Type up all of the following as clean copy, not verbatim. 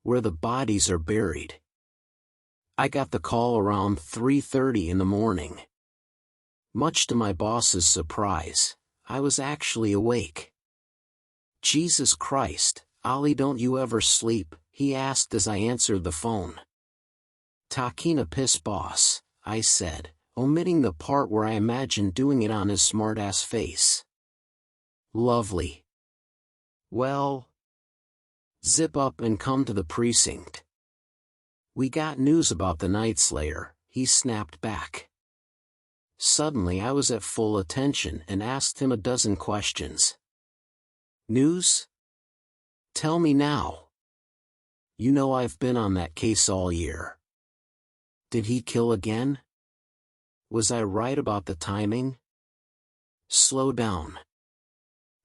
where the bodies are buried. I got the call around 3:30 in the morning. Much to my boss's surprise, I was actually awake. "Jesus Christ, Ollie, don't you ever sleep?" he asked as I answered the phone. "Talking a piss, boss," I said, omitting the part where I imagined doing it on his smartass face. "Lovely. Well, zip up and come to the precinct. We got news about the Night Slayer," he snapped back. Suddenly I was at full attention and asked him a dozen questions. "News? Tell me now. You know I've been on that case all year. Did he kill again? Was I right about the timing? Slow down.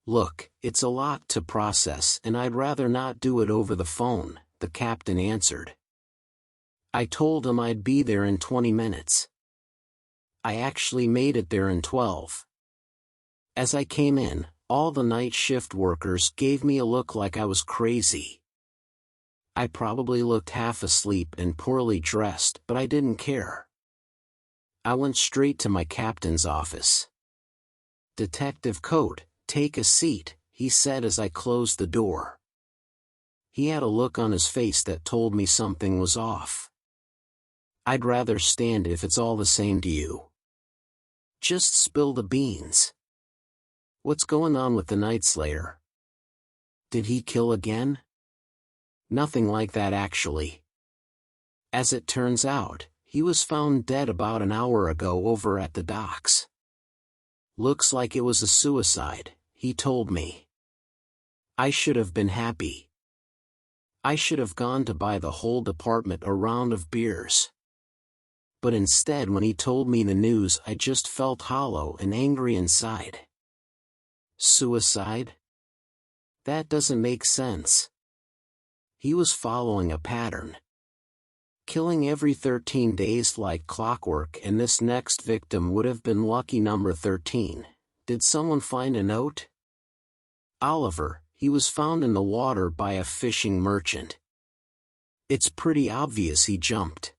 Look, it's a lot to process and I'd rather not do it over the phone," the captain answered. I told him I'd be there in 20 minutes. I actually made it there in 12. As I came in, all the night shift workers gave me a look like I was crazy. I probably looked half asleep and poorly dressed, but I didn't care. I went straight to my captain's office. "Detective Coate, take a seat," he said as I closed the door. He had a look on his face that told me something was off. "I'd rather stand if it's all the same to you. Just spill the beans. What's going on with the Night Slayer? Did he kill again?" "Nothing like that actually. As it turns out, he was found dead about an hour ago over at the docks. Looks like it was a suicide," he told me. I should have been happy. I should have gone to buy the whole department a round of beers. But instead, when he told me the news, I just felt hollow and angry inside. Suicide? That doesn't make sense. He was following a pattern. Killing every 13 days like clockwork, and this next victim would have been lucky number 13. Did someone find a note? Oliver, he was found in the water by a fishing merchant. It's pretty obvious he jumped.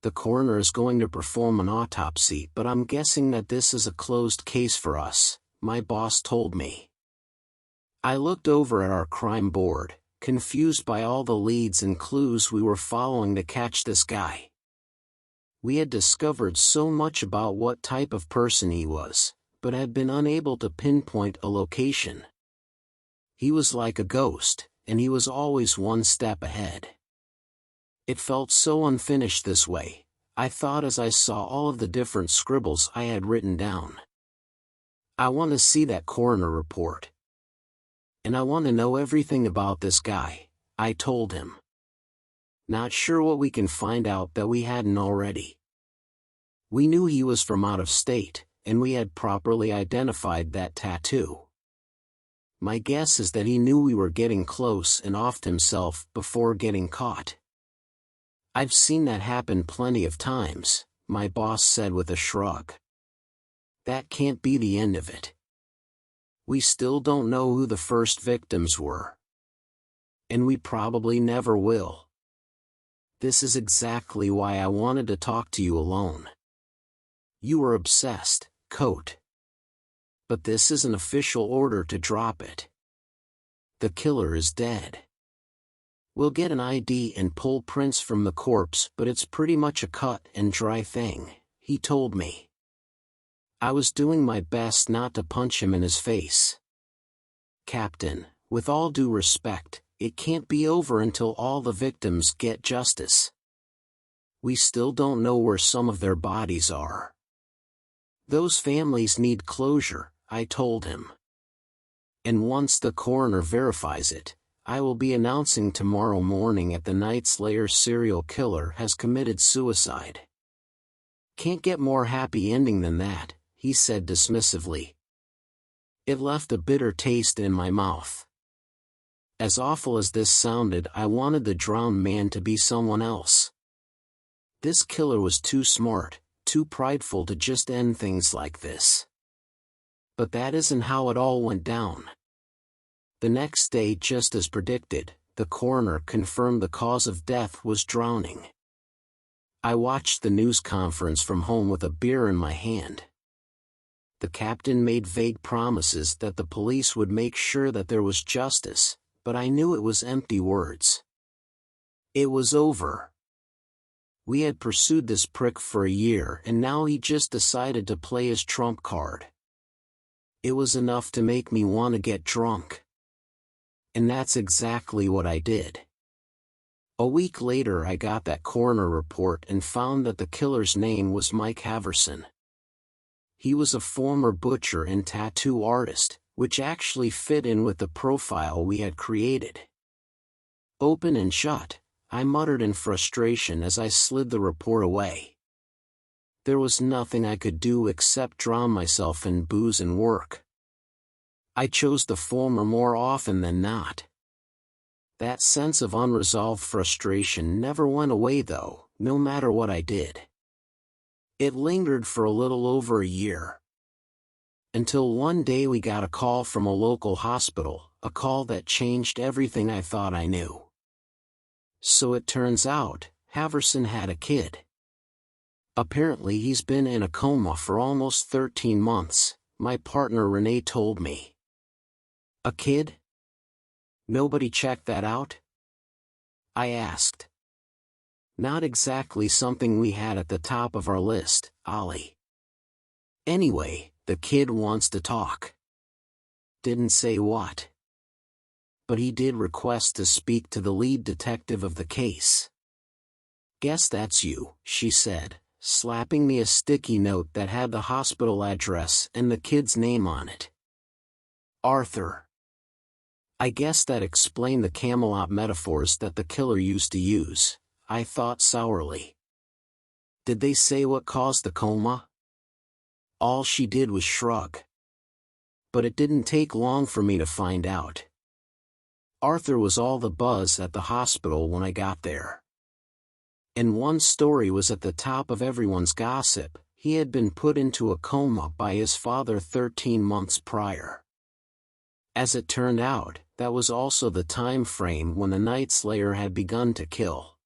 The coroner is going to perform an autopsy, but I'm guessing that this is a closed case for us, my boss told me. I looked over at our crime board, confused by all the leads and clues we were following to catch this guy. We had discovered so much about what type of person he was, but had been unable to pinpoint a location. He was like a ghost, and he was always one step ahead. It felt so unfinished this way, I thought as I saw all of the different scribbles I had written down. I want to see that coroner report. And I want to know everything about this guy, I told him. Not sure what we can find out that we hadn't already. We knew he was from out of state, and we had properly identified that tattoo. My guess is that he knew we were getting close and offed himself before getting caught. I've seen that happen plenty of times, my boss said with a shrug. That can't be the end of it. We still don't know who the first victims were. And we probably never will. This is exactly why I wanted to talk to you alone. You were obsessed, Coate. But this is an official order to drop it. The killer is dead. We'll get an ID and pull prints from the corpse, but it's pretty much a cut and dry thing, he told me. I was doing my best not to punch him in his face. Captain, with all due respect, it can't be over until all the victims get justice. We still don't know where some of their bodies are. Those families need closure, I told him. And once the coroner verifies it, I will be announcing tomorrow morning that the Night Slayer serial killer has committed suicide. Can't get more happy ending than that, he said dismissively. It left a bitter taste in my mouth. As awful as this sounded, I wanted the drowned man to be someone else. This killer was too smart, too prideful to just end things like this. But that isn't how it all went down. The next day, just as predicted, the coroner confirmed the cause of death was drowning. I watched the news conference from home with a beer in my hand. The captain made vague promises that the police would make sure that there was justice, but I knew it was empty words. It was over. We had pursued this prick for a year and now he just decided to play his trump card. It was enough to make me want to get drunk. And that's exactly what I did. A week later I got that coroner report and found that the killer's name was Mike Haverson. He was a former butcher and tattoo artist, which actually fit in with the profile we had created. Open and shut, I muttered in frustration as I slid the report away. There was nothing I could do except drown myself in booze and work. I chose the former more often than not. That sense of unresolved frustration never went away though, no matter what I did. It lingered for a little over a year. Until one day we got a call from a local hospital, a call that changed everything I thought I knew. So it turns out, Haverson had a kid. Apparently he's been in a coma for almost 13 months, my partner Renee told me. A kid? Nobody checked that out? I asked. Not exactly something we had at the top of our list, Ollie. Anyway, the kid wants to talk. Didn't say what. But he did request to speak to the lead detective of the case. Guess that's you, she said, slapping me a sticky note that had the hospital address and the kid's name on it. Arthur. I guess that explained the Camelot metaphors that the killer used to use, I thought sourly. Did they say what caused the coma? All she did was shrug. But it didn't take long for me to find out. Arthur was all the buzz at the hospital when I got there. And one story was at the top of everyone's gossip: he had been put into a coma by his father 13 months prior. As it turned out, that was also the time frame when the Night Slayer had begun to kill.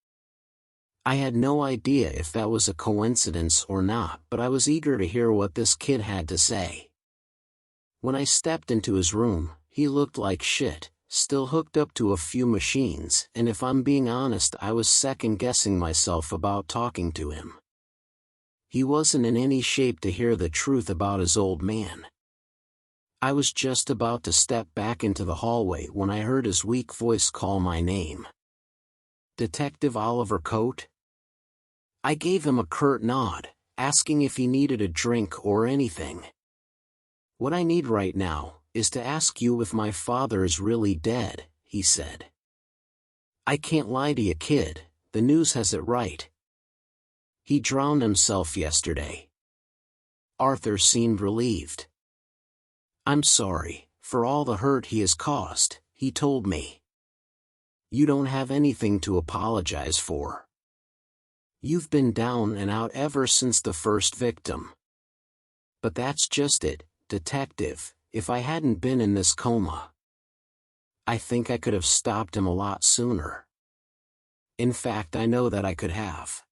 I had no idea if that was a coincidence or not, but I was eager to hear what this kid had to say. When I stepped into his room, he looked like shit, still hooked up to a few machines, and if I'm being honest, I was second-guessing myself about talking to him. He wasn't in any shape to hear the truth about his old man. I was just about to step back into the hallway when I heard his weak voice call my name. Detective Oliver Coate? I gave him a curt nod, asking if he needed a drink or anything. What I need right now is to ask you if my father is really dead, he said. I can't lie to you, kid, the news has it right. He drowned himself yesterday. Arthur seemed relieved. I'm sorry for all the hurt he has caused, he told me. You don't have anything to apologize for. You've been down and out ever since the first victim. But that's just it, detective, if I hadn't been in this coma, I think I could have stopped him a lot sooner. In fact, I know that I could have.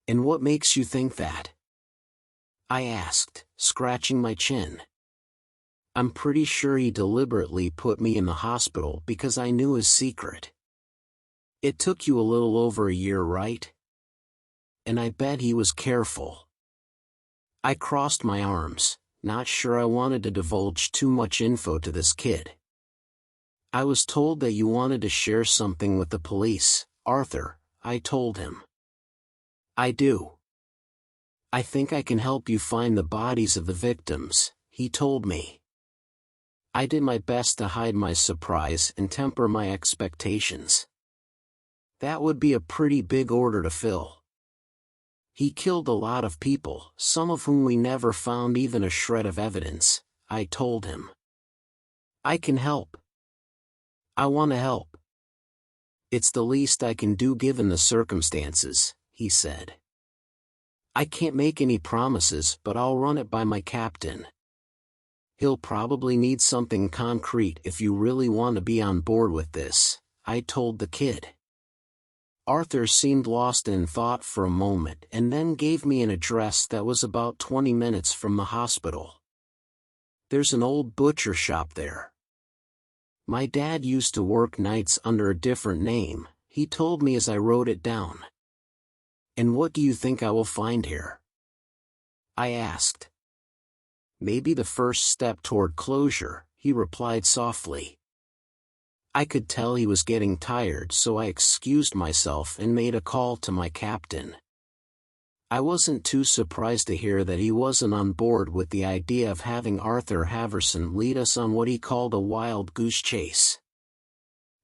And what makes you think that? I asked, scratching my chin. I'm pretty sure he deliberately put me in the hospital because I knew his secret. It took you a little over a year, right? And I bet he was careful. I crossed my arms, not sure I wanted to divulge too much info to this kid. I was told that you wanted to share something with the police, Arthur, I told him. I do. I think I can help you find the bodies of the victims, he told me. I did my best to hide my surprise and temper my expectations. That would be a pretty big order to fill. He killed a lot of people, some of whom we never found even a shred of evidence, I told him. I can help. I want to help. It's the least I can do given the circumstances, he said. I can't make any promises, but I'll run it by my captain. He'll probably need something concrete if you really want to be on board with this, I told the kid. Arthur seemed lost in thought for a moment and then gave me an address that was about 20 minutes from the hospital. There's an old butcher shop there. My dad used to work nights under a different name, he told me as I wrote it down. And what do you think I will find here? I asked. Maybe the first step toward closure, he replied softly. I could tell he was getting tired, so I excused myself and made a call to my captain. I wasn't too surprised to hear that he wasn't on board with the idea of having Arthur Haverson lead us on what he called a wild goose chase.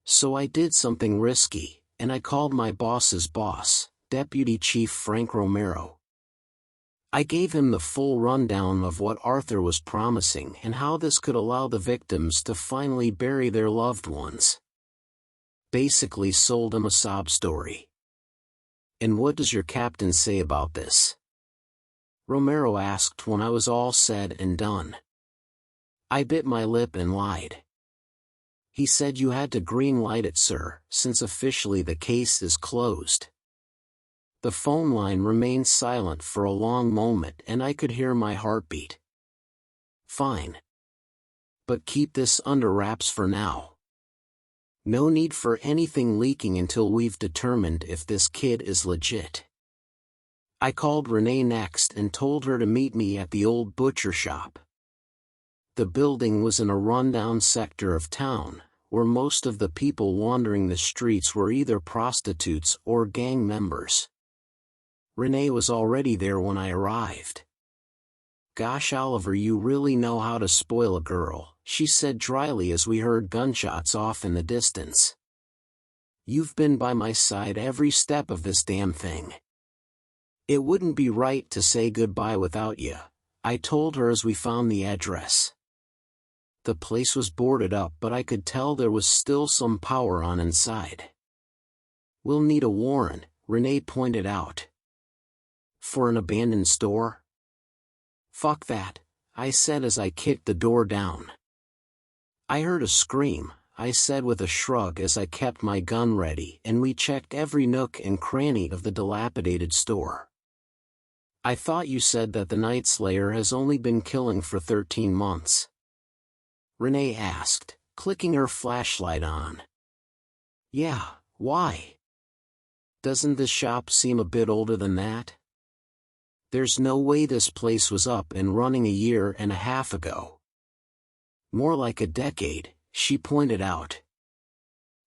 So I did something risky, and I called my boss's boss, Deputy Chief Frank Romero. I gave him the full rundown of what Arthur was promising and how this could allow the victims to finally bury their loved ones. Basically sold him a sob story. And what does your captain say about this? Romero asked when I was all said and done. I bit my lip and lied. He said you had to green light it, sir, since officially the case is closed. The phone line remained silent for a long moment and I could hear my heartbeat. Fine. But keep this under wraps for now. No need for anything leaking until we've determined if this kid is legit. I called Renee next and told her to meet me at the old butcher shop. The building was in a rundown sector of town, where most of the people wandering the streets were either prostitutes or gang members. Renee was already there when I arrived. Gosh, Oliver, you really know how to spoil a girl, she said dryly as we heard gunshots off in the distance. You've been by my side every step of this damn thing. It wouldn't be right to say goodbye without you, I told her as we found the address. The place was boarded up, but I could tell there was still some power on inside. We'll need a warrant, Renee pointed out. For an abandoned store? Fuck that, I said as I kicked the door down. I heard a scream, I said with a shrug as I kept my gun ready, and we checked every nook and cranny of the dilapidated store. I thought you said that the Night Slayer has only been killing for 13 months. Renee asked, clicking her flashlight on. Yeah, why? Doesn't this shop seem a bit older than that? There's no way this place was up and running a year and a half ago. More like a decade, she pointed out.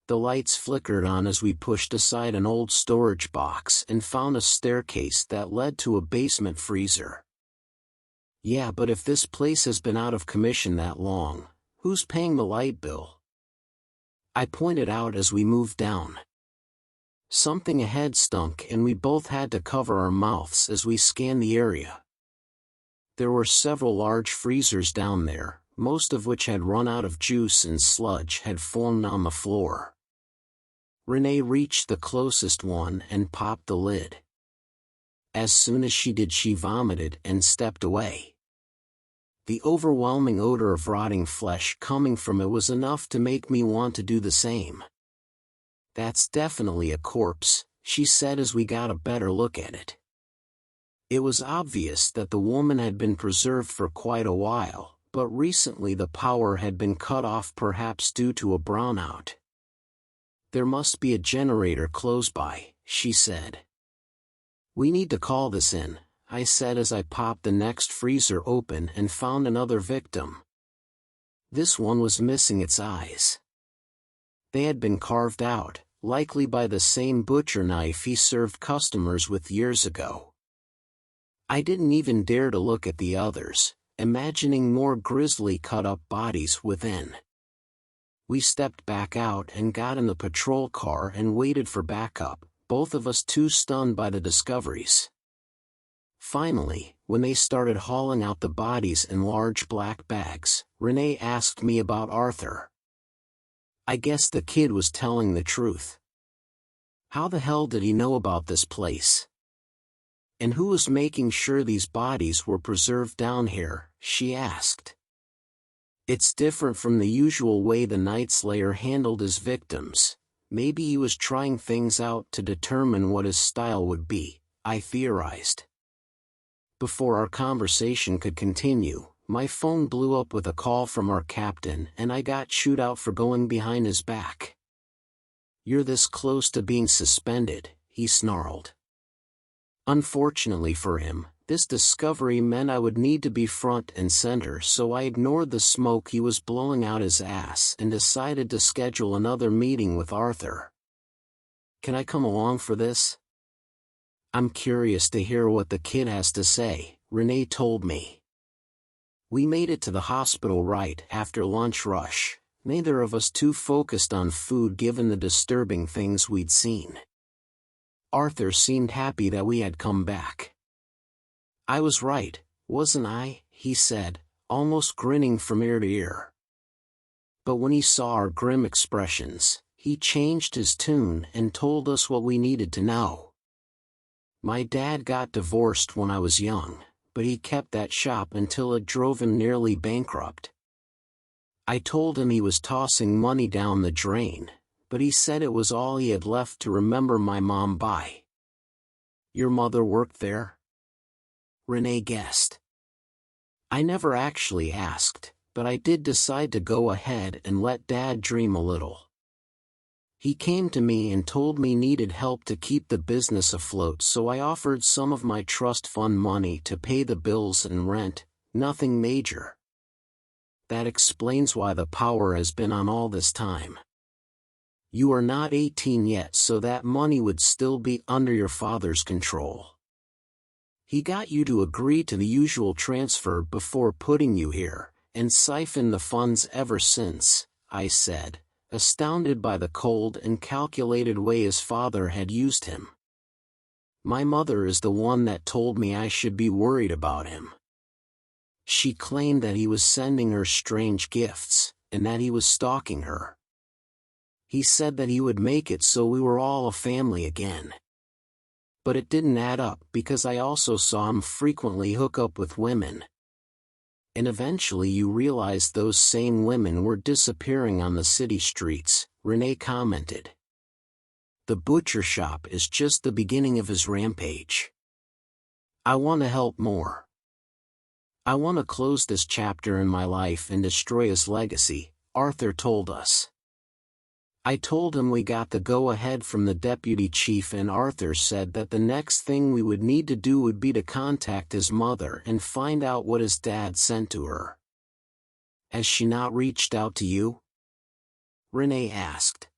The lights flickered on as we pushed aside an old storage box and found a staircase that led to a basement freezer. Yeah, but if this place has been out of commission that long, who's paying the light bill? I pointed out as we moved down. Something ahead stunk and we both had to cover our mouths as we scanned the area. There were several large freezers down there, most of which had run out of juice and sludge had formed on the floor. Renee reached the closest one and popped the lid. As soon as she did, she vomited and stepped away. The overwhelming odor of rotting flesh coming from it was enough to make me want to do the same. That's definitely a corpse, she said as we got a better look at it. It was obvious that the woman had been preserved for quite a while, but recently the power had been cut off, perhaps due to a brownout. There must be a generator close by, she said. We need to call this in, I said as I popped the next freezer open and found another victim. This one was missing its eyes. They had been carved out, likely by the same butcher knife he served customers with years ago. I didn't even dare to look at the others, imagining more grisly cut-up bodies within. We stepped back out and got in the patrol car and waited for backup, both of us too stunned by the discoveries. Finally, when they started hauling out the bodies in large black bags, Renee asked me about Arthur. I guess the kid was telling the truth. How the hell did he know about this place? And who was making sure these bodies were preserved down here, she asked. It's different from the usual way the Night Slayer handled his victims. Maybe he was trying things out to determine what his style would be, I theorized. Before our conversation could continue, my phone blew up with a call from our captain and I got chewed out for going behind his back. "You're this close to being suspended," he snarled. Unfortunately for him, this discovery meant I would need to be front and center, so I ignored the smoke he was blowing out his ass and decided to schedule another meeting with Arthur. "Can I come along for this? I'm curious to hear what the kid has to say," Renee told me. We made it to the hospital right after lunch rush, neither of us too focused on food given the disturbing things we'd seen. Arthur seemed happy that we had come back. "I was right, wasn't I?" he said, almost grinning from ear to ear. But when he saw our grim expressions, he changed his tune and told us what we needed to know. "My dad got divorced when I was young, but he kept that shop until it drove him nearly bankrupt. I told him he was tossing money down the drain, but he said it was all he had left to remember my mom by." "Your mother worked there?" Renee guessed. I never actually asked, but I did decide to go ahead and let Dad dream a little. He came to me and told me needed help to keep the business afloat, so I offered some of my trust fund money to pay the bills and rent, nothing major. That explains why the power has been on all this time. You are not 18 yet, so that money would still be under your father's control. He got you to agree to the usual transfer before putting you here, and siphoned the funds ever since," I said, astounded by the cold and calculated way his father had used him. "My mother is the one that told me I should be worried about him. She claimed that he was sending her strange gifts, and that he was stalking her. He said that he would make it so we were all a family again. But it didn't add up because I also saw him frequently hook up with women. And eventually you realized those same women were disappearing on the city streets," Renee commented. "The butcher shop is just the beginning of his rampage. I want to help more. I want to close this chapter in my life and destroy his legacy," Arthur told us. I told him we got the go-ahead from the deputy chief, and Arthur said that the next thing we would need to do would be to contact his mother and find out what his dad sent to her. "Has she not reached out to you?" Renee asked.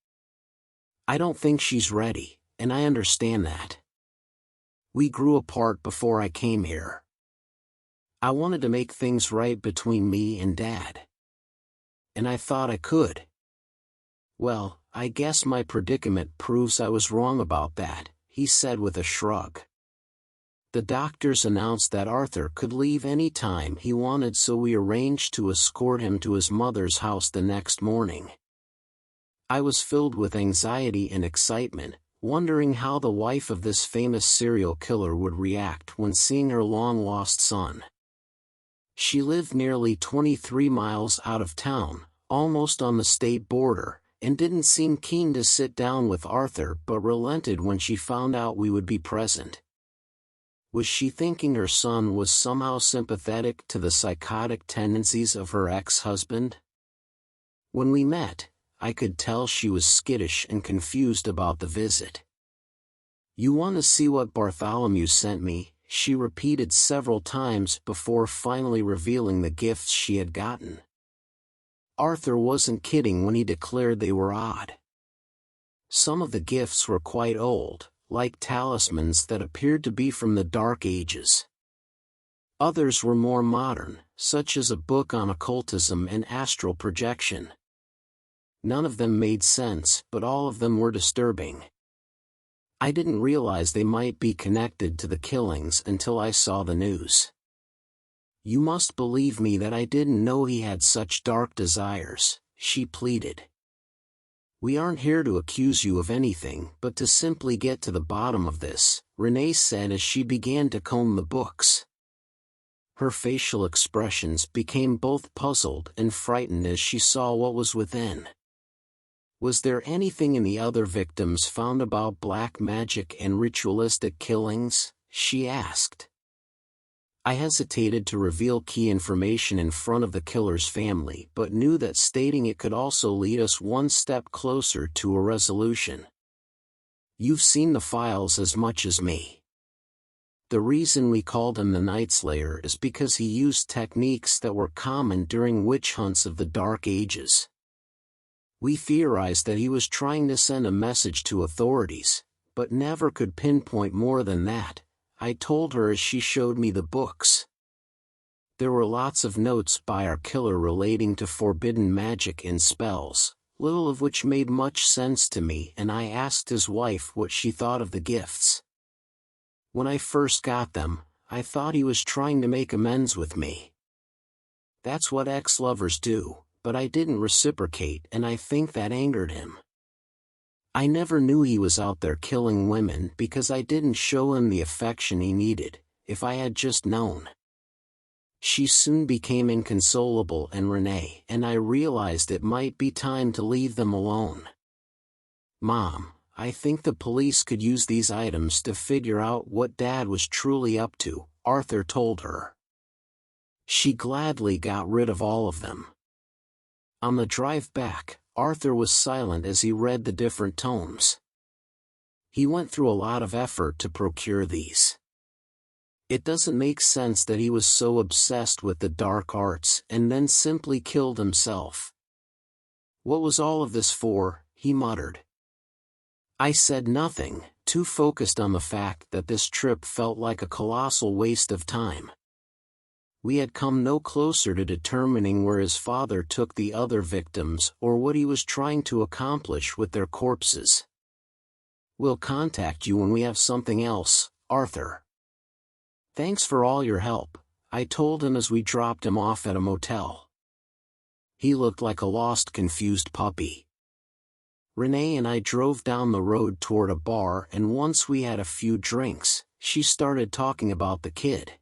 "I don't think she's ready, and I understand that. We grew apart before I came here. I wanted to make things right between me and Dad. And I thought I could. Well, I guess my predicament proves I was wrong about that," he said with a shrug. The doctors announced that Arthur could leave any time he wanted, so we arranged to escort him to his mother's house the next morning. I was filled with anxiety and excitement, wondering how the wife of this famous serial killer would react when seeing her long-lost son. She lived nearly 23 miles out of town, almost on the state border, and didn't seem keen to sit down with Arthur, but relented when she found out we would be present. Was she thinking her son was somehow sympathetic to the psychotic tendencies of her ex-husband? When we met, I could tell she was skittish and confused about the visit. "You want to see what Bartholomew sent me?" she repeated several times before finally revealing the gifts she had gotten. Arthur wasn't kidding when he declared they were odd. Some of the gifts were quite old, like talismans that appeared to be from the Dark Ages. Others were more modern, such as a book on occultism and astral projection. None of them made sense, but all of them were disturbing. I didn't realize they might be connected to the killings until I saw the news. "You must believe me that I didn't know he had such dark desires," she pleaded. "We aren't here to accuse you of anything, but to simply get to the bottom of this," Renee said as she began to comb the books. Her facial expressions became both puzzled and frightened as she saw what was within. Was there anything in the other victims found about black magic and ritualistic killings? She asked. I hesitated to reveal key information in front of the killer's family, but knew that stating it could also lead us one step closer to a resolution. You've seen the files as much as me. The reason we called him the Night Slayer is because he used techniques that were common during witch hunts of the Dark Ages. We theorized that he was trying to send a message to authorities, but never could pinpoint more than that, I told her as she showed me the books. There were lots of notes by our killer relating to forbidden magic and spells, little of which made much sense to me, and I asked his wife what she thought of the gifts. When I first got them, I thought he was trying to make amends with me. That's what ex-lovers do, but I didn't reciprocate, and I think that angered him. I never knew he was out there killing women because I didn't show him the affection he needed. If I had just known. She soon became inconsolable, and Renee and I realized it might be time to leave them alone. Mom, I think the police could use these items to figure out what Dad was truly up to, Arthur told her. She gladly got rid of all of them. On the drive back, Arthur was silent as he read the different tomes. He went through a lot of effort to procure these. It doesn't make sense that he was so obsessed with the dark arts and then simply killed himself. What was all of this for? He muttered. I said nothing, too focused on the fact that this trip felt like a colossal waste of time. We had come no closer to determining where his father took the other victims or what he was trying to accomplish with their corpses. We'll contact you when we have something else, Arthur. Thanks for all your help, I told him as we dropped him off at a motel. He looked like a lost, confused puppy. Renee and I drove down the road toward a bar, and once we had a few drinks, she started talking about the kid.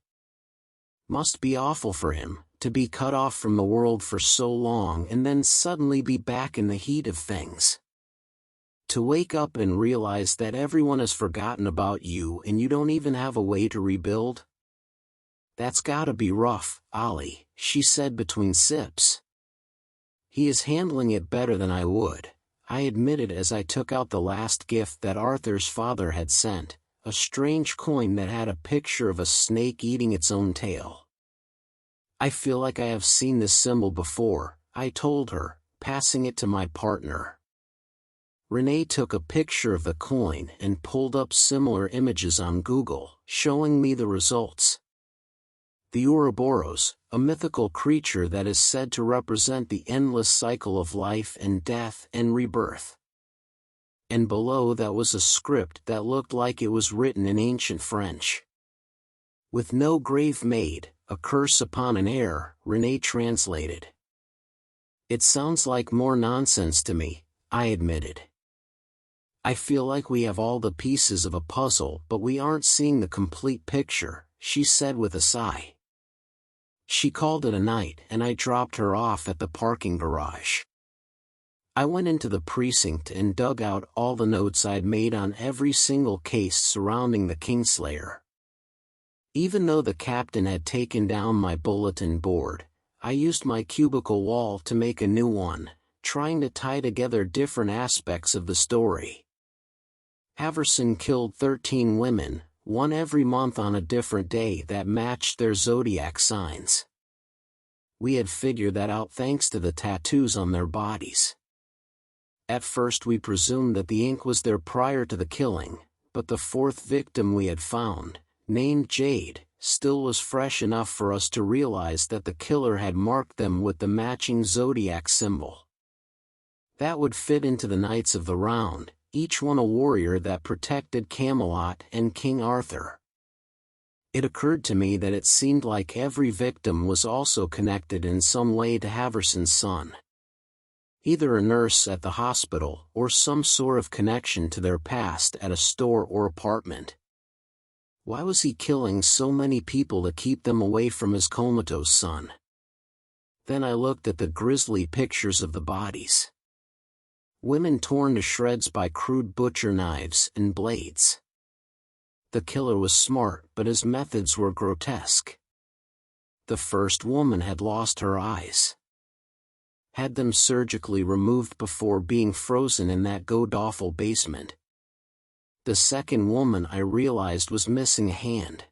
Must be awful for him, to be cut off from the world for so long and then suddenly be back in the heat of things. To wake up and realize that everyone has forgotten about you and you don't even have a way to rebuild? That's gotta be rough, Ollie, she said between sips. He is handling it better than I would, I admitted as I took out the last gift that Arthur's father had sent, a strange coin that had a picture of a snake eating its own tail. I feel like I have seen this symbol before, I told her, passing it to my partner. Renee took a picture of the coin and pulled up similar images on Google, showing me the results. The Ouroboros, a mythical creature that is said to represent the endless cycle of life and death and rebirth. And below that was a script that looked like it was written in ancient French. With no grave made, a curse upon an heir, Renee translated. It sounds like more nonsense to me, I admitted. I feel like we have all the pieces of a puzzle but we aren't seeing the complete picture, she said with a sigh. She called it a night and I dropped her off at the parking garage. I went into the precinct and dug out all the notes I'd made on every single case surrounding the Kingslayer. Even though the captain had taken down my bulletin board, I used my cubicle wall to make a new one, trying to tie together different aspects of the story. Haverson killed 13 women, one every month on a different day that matched their zodiac signs. We had figured that out thanks to the tattoos on their bodies. At first we presumed that the ink was there prior to the killing, but the fourth victim we had found, named Jade, still was fresh enough for us to realize that the killer had marked them with the matching zodiac symbol. That would fit into the Knights of the Round, each one a warrior that protected Camelot and King Arthur. It occurred to me that it seemed like every victim was also connected in some way to Haverson's son. Either a nurse at the hospital or some sort of connection to their past at a store or apartment. Why was he killing so many people to keep them away from his comatose son? Then I looked at the grisly pictures of the bodies. Women torn to shreds by crude butcher knives and blades. The killer was smart, but his methods were grotesque. The first woman had lost her eyes. Had them surgically removed before being frozen in that god-awful basement. The second woman I realized was missing a hand.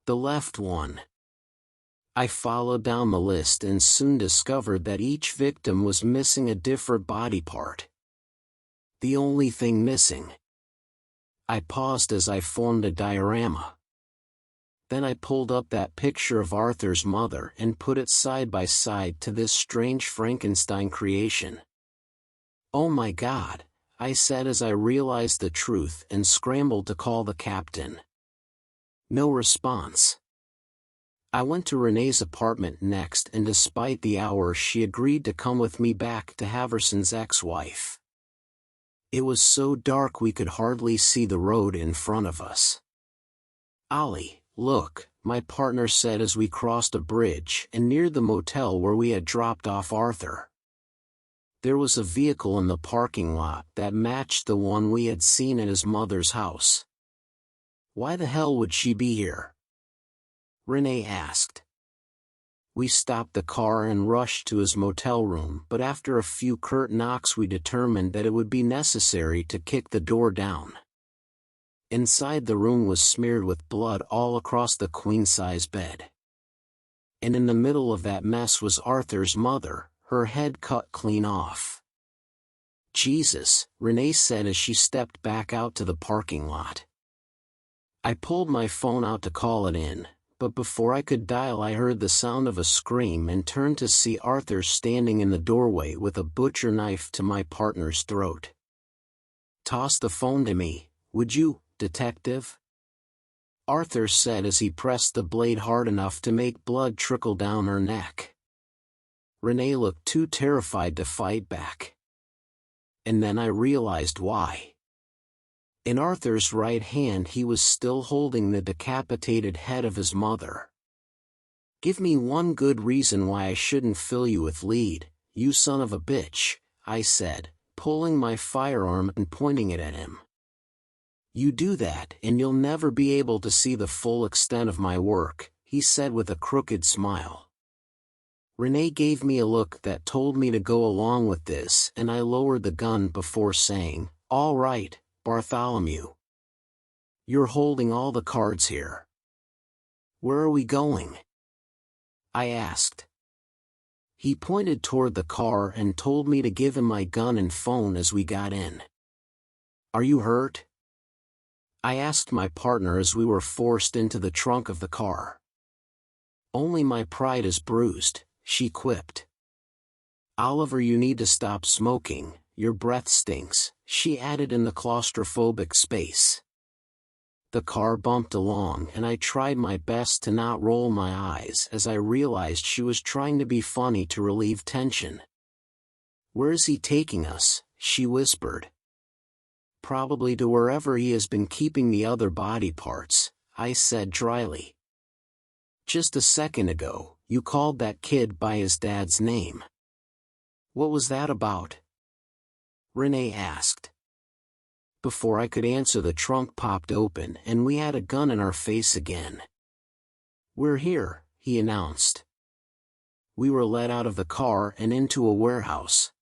The left one. I followed down the list and soon discovered that each victim was missing a different body part. The only thing missing. I paused as I formed a diorama. Then I pulled up that picture of Arthur's mother and put it side by side to this strange Frankenstein creation. "Oh my God," I said as I realized the truth and scrambled to call the captain. No response. I went to Renee's apartment next, and despite the hour she agreed to come with me back to Haverson's ex-wife. It was so dark we could hardly see the road in front of us. "Ollie, look," my partner said as we crossed a bridge and neared the motel where we had dropped off Arthur. There was a vehicle in the parking lot that matched the one we had seen at his mother's house. "Why the hell would she be here?" Renee asked. We stopped the car and rushed to his motel room, but after a few curt knocks we determined that it would be necessary to kick the door down. Inside, the room was smeared with blood all across the queen-size bed. And in the middle of that mess was Arthur's mother, her head cut clean off. "Jesus," Renee said as she stepped back out to the parking lot. I pulled my phone out to call it in, but before I could dial I heard the sound of a scream and turned to see Arthur standing in the doorway with a butcher knife to my partner's throat. "Toss the phone to me, would you, detective?" Arthur said as he pressed the blade hard enough to make blood trickle down her neck. Renee looked too terrified to fight back. And then I realized why. In Arthur's right hand he was still holding the decapitated head of his mother. "Give me one good reason why I shouldn't fill you with lead, you son of a bitch," I said, pulling my firearm and pointing it at him. "You do that and you'll never be able to see the full extent of my work," he said with a crooked smile. Renee gave me a look that told me to go along with this, and I lowered the gun before saying, "All right, Bartholomew. You're holding all the cards here. Where are we going?" I asked. He pointed toward the car and told me to give him my gun and phone as we got in. "Are you hurt?" I asked my partner as we were forced into the trunk of the car. "Only my pride is bruised," she quipped. "Oliver, you need to stop smoking, your breath stinks," she added in the claustrophobic space. The car bumped along and I tried my best to not roll my eyes as I realized she was trying to be funny to relieve tension. "Where is he taking us?" she whispered. "Probably to wherever he has been keeping the other body parts," I said dryly. "Just a second ago, you called that kid by his dad's name. What was that about?" Renee asked. Before I could answer, the trunk popped open and we had a gun in our face again. "We're here," he announced. We were led out of the car and into a warehouse.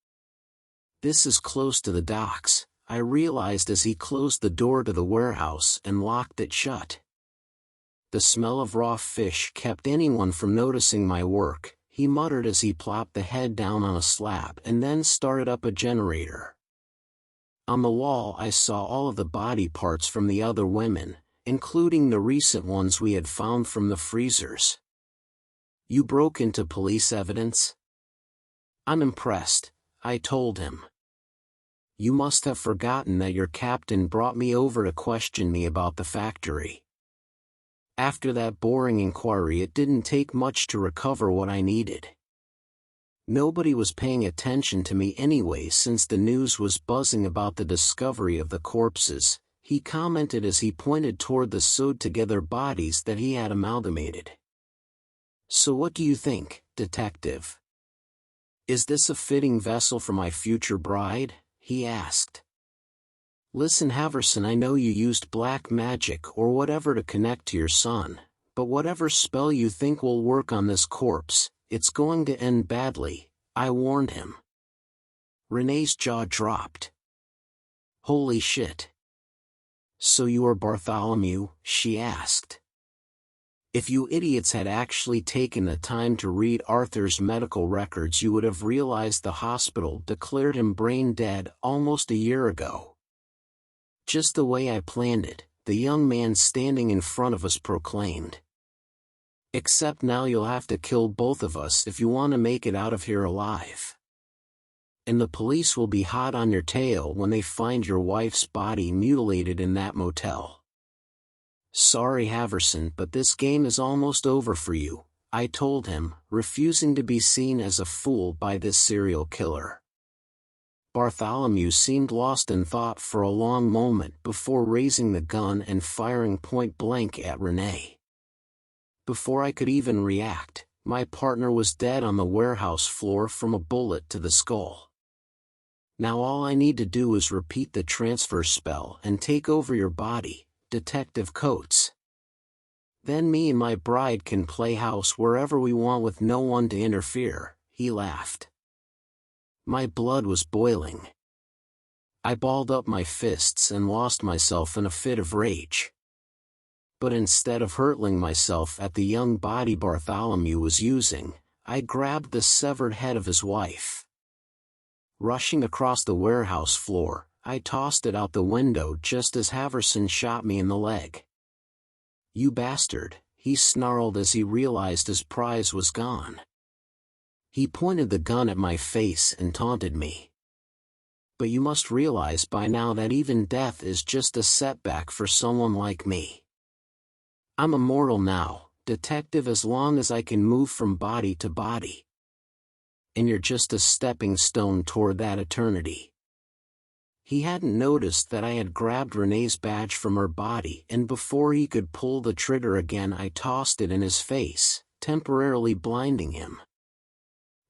"This is close to the docks," I realized as he closed the door to the warehouse and locked it shut. The smell of raw fish kept anyone from noticing my work, he muttered as he plopped the head down on a slab and then started up a generator. On the wall I saw all of the body parts from the other women, including the recent ones we had found from the freezers. "You broke into police evidence?" "I'm impressed," I told him. "You must have forgotten that your captain brought me over to question me about the factory. After that boring inquiry, it didn't take much to recover what I needed. Nobody was paying attention to me anyway since the news was buzzing about the discovery of the corpses," he commented as he pointed toward the sewed-together bodies that he had amalgamated. "So what do you think, detective?" Is this a fitting vessel for my future bride? He asked. Listen, Haverson, I know you used black magic or whatever to connect to your son, but whatever spell you think will work on this corpse, it's going to end badly, I warned him. Renee's jaw dropped. Holy shit. So you are Bartholomew? She asked. If you idiots had actually taken the time to read Arthur's medical records, you would have realized the hospital declared him brain dead almost a year ago. Just the way I planned it, the young man standing in front of us proclaimed. Except now you'll have to kill both of us if you want to make it out of here alive. And the police will be hot on your tail when they find your wife's body mutilated in that motel. Sorry, Haverson, but this game is almost over for you, I told him, refusing to be seen as a fool by this serial killer. Bartholomew seemed lost in thought for a long moment before raising the gun and firing point blank at Renee. Before I could even react, my partner was dead on the warehouse floor from a bullet to the skull. Now all I need to do is repeat the transfer spell and take over your body, Detective Coates. Then me and my bride can play house wherever we want with no one to interfere, he laughed. My blood was boiling. I balled up my fists and lost myself in a fit of rage. But instead of hurtling myself at the young body Bartholomew was using, I grabbed the severed head of his wife. Rushing across the warehouse floor, I tossed it out the window just as Haverson shot me in the leg. You bastard, he snarled as he realized his prize was gone. He pointed the gun at my face and taunted me. But you must realize by now that even death is just a setback for someone like me. I'm immortal now, detective, as long as I can move from body to body. And you're just a stepping stone toward that eternity. He hadn't noticed that I had grabbed Renee's badge from her body, and before he could pull the trigger again I tossed it in his face, temporarily blinding him.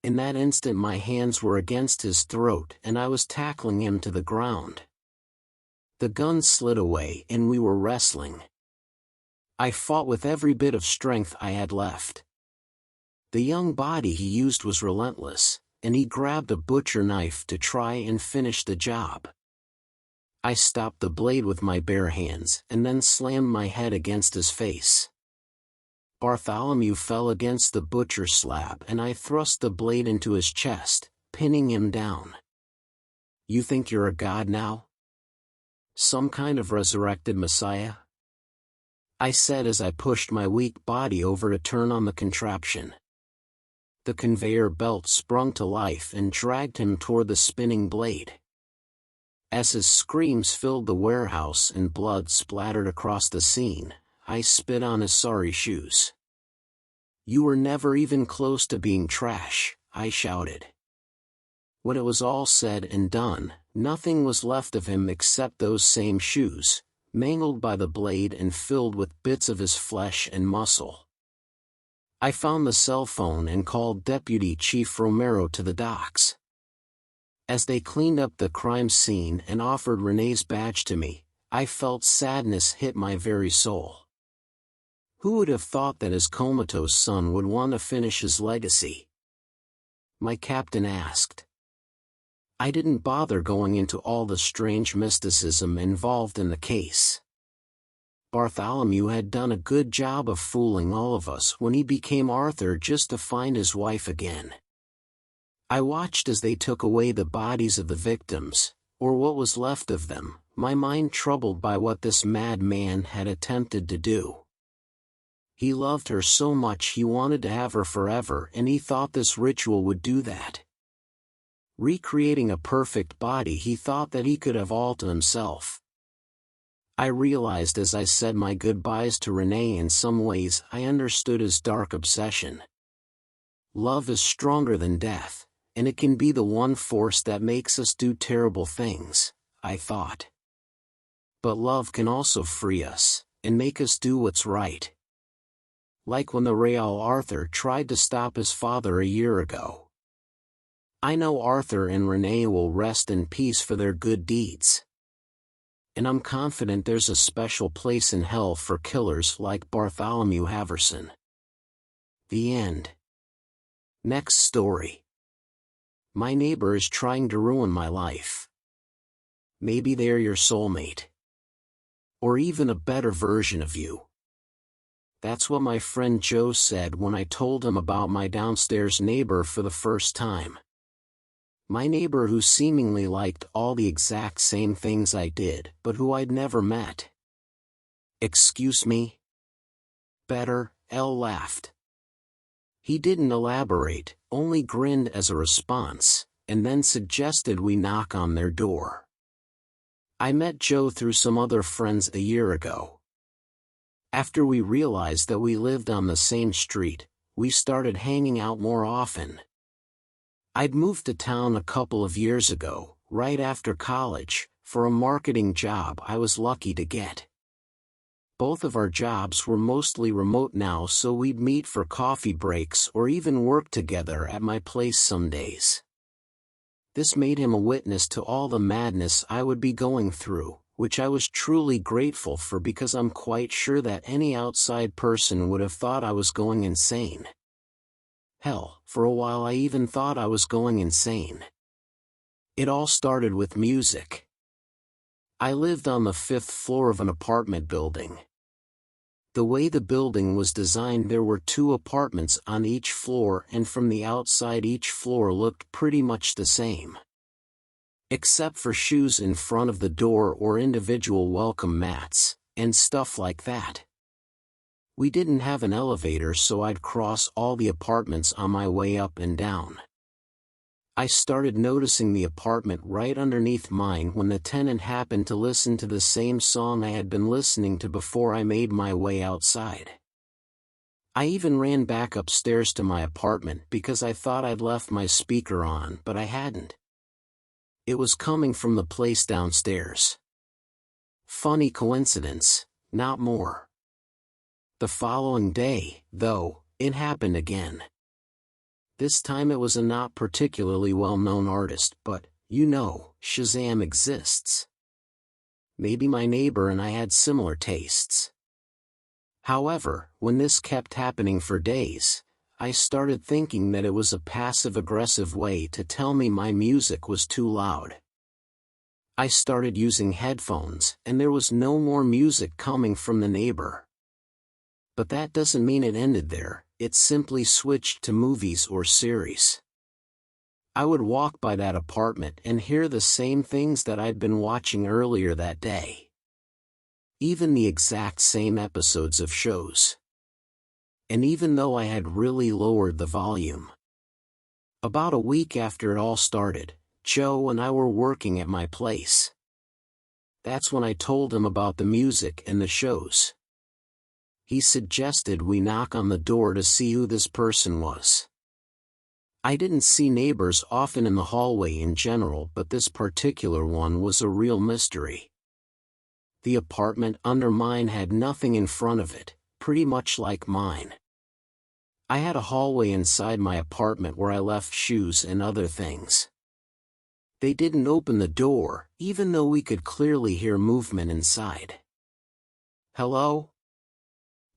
In that instant my hands were against his throat and I was tackling him to the ground. The gun slid away and we were wrestling. I fought with every bit of strength I had left. The young body he used was relentless, and he grabbed a butcher knife to try and finish the job. I stopped the blade with my bare hands and then slammed my head against his face. Bartholomew fell against the butcher slab and I thrust the blade into his chest, pinning him down. You think you're a god now? Some kind of resurrected messiah? I said as I pushed my weak body over to turn on the contraption. The conveyor belt sprung to life and dragged him toward the spinning blade. As his screams filled the warehouse and blood splattered across the scene, I spit on his sorry shoes. You were never even close to being trash, I shouted. When it was all said and done, nothing was left of him except those same shoes, mangled by the blade and filled with bits of his flesh and muscle. I found the cell phone and called Deputy Chief Romero to the docks. As they cleaned up the crime scene and offered Renee's badge to me, I felt sadness hit my very soul. Who would have thought that his comatose son would want to finish his legacy? My captain asked. I didn't bother going into all the strange mysticism involved in the case. Bartholomew had done a good job of fooling all of us when he became Arthur just to find his wife again. I watched as they took away the bodies of the victims, or what was left of them, my mind troubled by what this madman had attempted to do. He loved her so much he wanted to have her forever, and he thought this ritual would do that. Recreating a perfect body, he thought that he could have all to himself. I realized as I said my goodbyes to Renee, in some ways I understood his dark obsession. Love is stronger than death, and it can be the one force that makes us do terrible things, I thought. But love can also free us, and make us do what's right. Like when the Real Arthur tried to stop his father a year ago. I know Arthur and Renee will rest in peace for their good deeds. And I'm confident there's a special place in hell for killers like Bartholomew Haverson. The end. Next story. My neighbor is trying to ruin my life. Maybe they're your soulmate. Or even a better version of you. That's what my friend Joe said when I told him about my downstairs neighbor for the first time. My neighbor who seemingly liked all the exact same things I did, but who I'd never met. Excuse me? Better, Elle laughed. He didn't elaborate, only grinned as a response, and then suggested we knock on their door. I met Joe through some other friends a year ago. After we realized that we lived on the same street, we started hanging out more often. I'd moved to town a couple of years ago, right after college, for a marketing job I was lucky to get. Both of our jobs were mostly remote now, so we'd meet for coffee breaks or even work together at my place some days. This made him a witness to all the madness I would be going through, which I was truly grateful for because I'm quite sure that any outside person would have thought I was going insane. Hell, for a while I even thought I was going insane. It all started with music. I lived on the 5th floor of an apartment building. The way the building was designed, there were 2 apartments on each floor, and from the outside each floor looked pretty much the same. Except for shoes in front of the door or individual welcome mats, and stuff like that. We didn't have an elevator, so I'd cross all the apartments on my way up and down. I started noticing the apartment right underneath mine when the tenant happened to listen to the same song I had been listening to before I made my way outside. I even ran back upstairs to my apartment because I thought I'd left my speaker on, but I hadn't. It was coming from the place downstairs. Funny coincidence, not more. The following day, though, it happened again. This time it was a not particularly well-known artist, but, you know, Shazam exists. Maybe my neighbor and I had similar tastes. However, when this kept happening for days, I started thinking that it was a passive-aggressive way to tell me my music was too loud. I started using headphones, and there was no more music coming from the neighbor. But that doesn't mean it ended there, it simply switched to movies or series. I would walk by that apartment and hear the same things that I'd been watching earlier that day. Even the exact same episodes of shows. And even though I had really lowered the volume. About a week after it all started, Joe and I were working at my place. That's when I told him about the music and the shows. He suggested we knock on the door to see who this person was. I didn't see neighbors often in the hallway in general, but this particular one was a real mystery. The apartment under mine had nothing in front of it, pretty much like mine. I had a hallway inside my apartment where I left shoes and other things. They didn't open the door, even though we could clearly hear movement inside. "Hello?"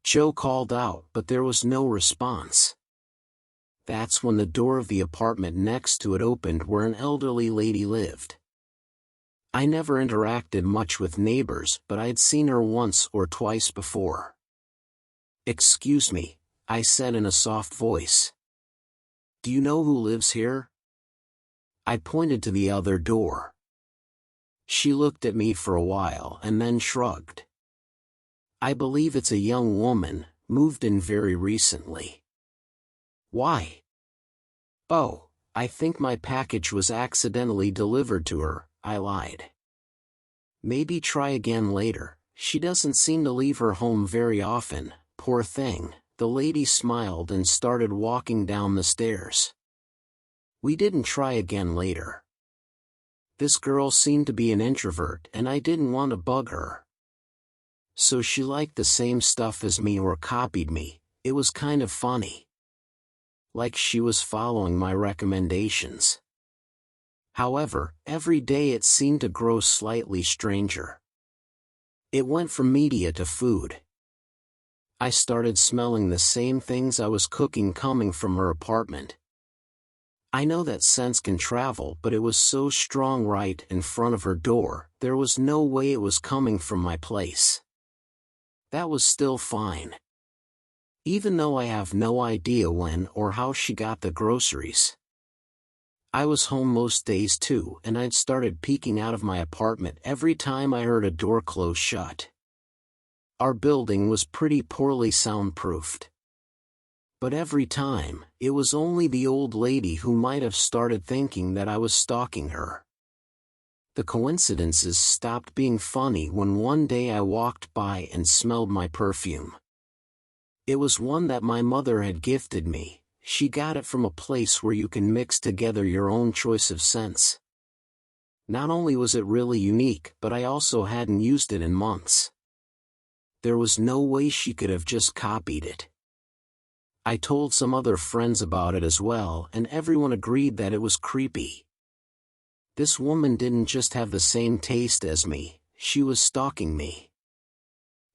Joe called out, but there was no response. That's when the door of the apartment next to it opened, where an elderly lady lived. I never interacted much with neighbors, but I'd seen her once or twice before. "Excuse me," I said in a soft voice. "Do you know who lives here?" I pointed to the other door. She looked at me for a while and then shrugged. "I believe it's a young woman, moved in very recently." "Why?" "Oh, I think my package was accidentally delivered to her," I lied. "Maybe try again later, she doesn't seem to leave her home very often, poor thing." The lady smiled and started walking down the stairs. We didn't try again later. This girl seemed to be an introvert and I didn't want to bug her. So she liked the same stuff as me or copied me. It was kind of funny. Like she was following my recommendations. However, every day it seemed to grow slightly stranger. It went from media to food. I started smelling the same things I was cooking coming from her apartment. I know that scents can travel, but it was so strong right in front of her door, there was no way it was coming from my place. That was still fine. Even though I have no idea when or how she got the groceries. I was home most days too, and I'd started peeking out of my apartment every time I heard a door close shut. Our building was pretty poorly soundproofed. But every time, it was only the old lady who might have started thinking that I was stalking her. The coincidences stopped being funny when one day I walked by and smelled my perfume. It was one that my mother had gifted me. She got it from a place where you can mix together your own choice of scents. Not only was it really unique, but I also hadn't used it in months. There was no way she could have just copied it. I told some other friends about it as well, and everyone agreed that it was creepy. This woman didn't just have the same taste as me, she was stalking me.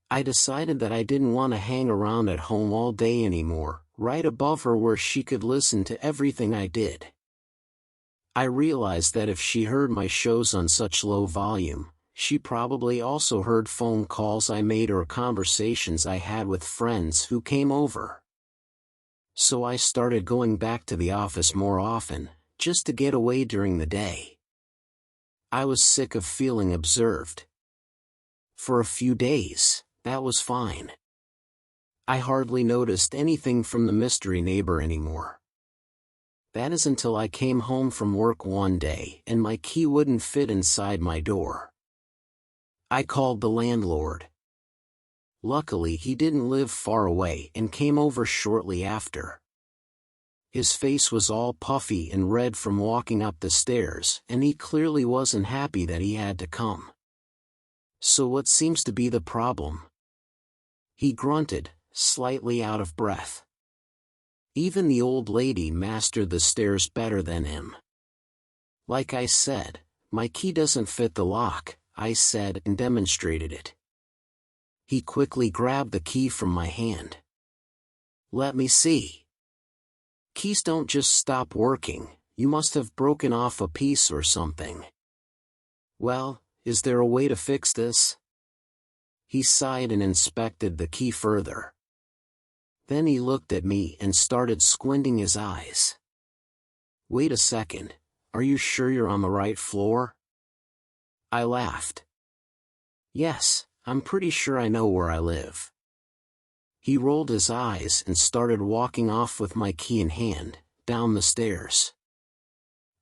I decided that I didn't want to hang around at home all day anymore, right above her where she could listen to everything I did. I realized that if she heard my shows on such low volume, she probably also heard phone calls I made or conversations I had with friends who came over. So I started going back to the office more often, just to get away during the day. I was sick of feeling observed. For a few days, that was fine. I hardly noticed anything from the mystery neighbor anymore. That is until I came home from work one day and my key wouldn't fit inside my door. I called the landlord. Luckily, he didn't live far away and came over shortly after. His face was all puffy and red from walking up the stairs, and he clearly wasn't happy that he had to come. So what seems to be the problem? He grunted, slightly out of breath. Even the old lady mastered the stairs better than him. Like I said, my key doesn't fit the lock, I said and demonstrated it. He quickly grabbed the key from my hand. Let me see. Keys don't just stop working, you must have broken off a piece or something. Well, is there a way to fix this? He sighed and inspected the key further. Then he looked at me and started squinting his eyes. Wait a second, are you sure you're on the right floor? I laughed. Yes, I'm pretty sure I know where I live. He rolled his eyes and started walking off with my key in hand, down the stairs.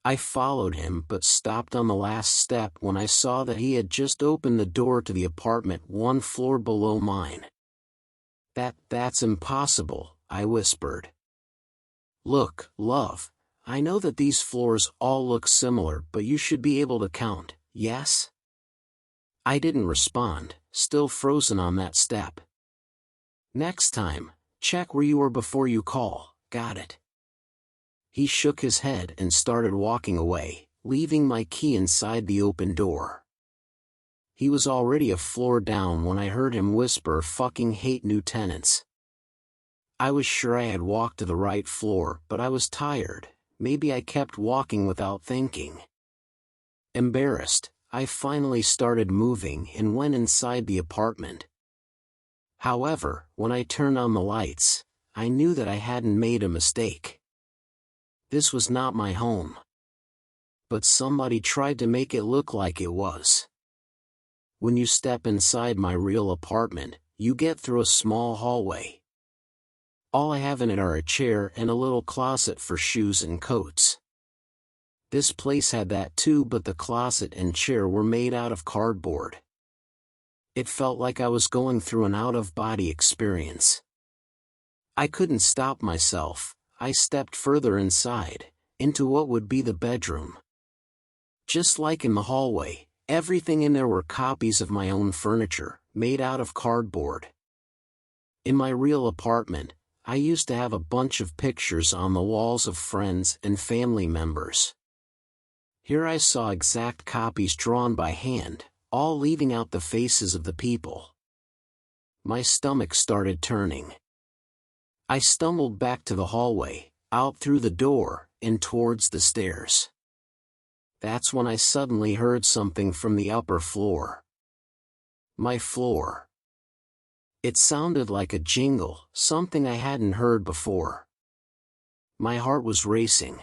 I followed him but stopped on the last step when I saw that he had just opened the door to the apartment one floor below mine. That's impossible, I whispered. Look, love, I know that these floors all look similar, but you should be able to count, yes? I didn't respond, still frozen on that step. Next time, check where you were before you call, got it? He shook his head and started walking away, leaving my key inside the open door. He was already a floor down when I heard him whisper, "Fucking hate new tenants." I was sure I had walked to the right floor, but I was tired. Maybe I kept walking without thinking. Embarrassed, I finally started moving and went inside the apartment. However, when I turned on the lights, I knew that I hadn't made a mistake. This was not my home. But somebody tried to make it look like it was. When you step inside my real apartment, you get through a small hallway. All I have in it are a chair and a little closet for shoes and coats. This place had that too, but the closet and chair were made out of cardboard. It felt like I was going through an out-of-body experience. I couldn't stop myself. I stepped further inside, into what would be the bedroom. Just like in the hallway, everything in there were copies of my own furniture, made out of cardboard. In my real apartment, I used to have a bunch of pictures on the walls of friends and family members. Here I saw exact copies drawn by hand, all leaving out the faces of the people. My stomach started turning. I stumbled back to the hallway, out through the door, and towards the stairs. That's when I suddenly heard something from the upper floor. My floor. It sounded like a jingle, something I hadn't heard before. My heart was racing.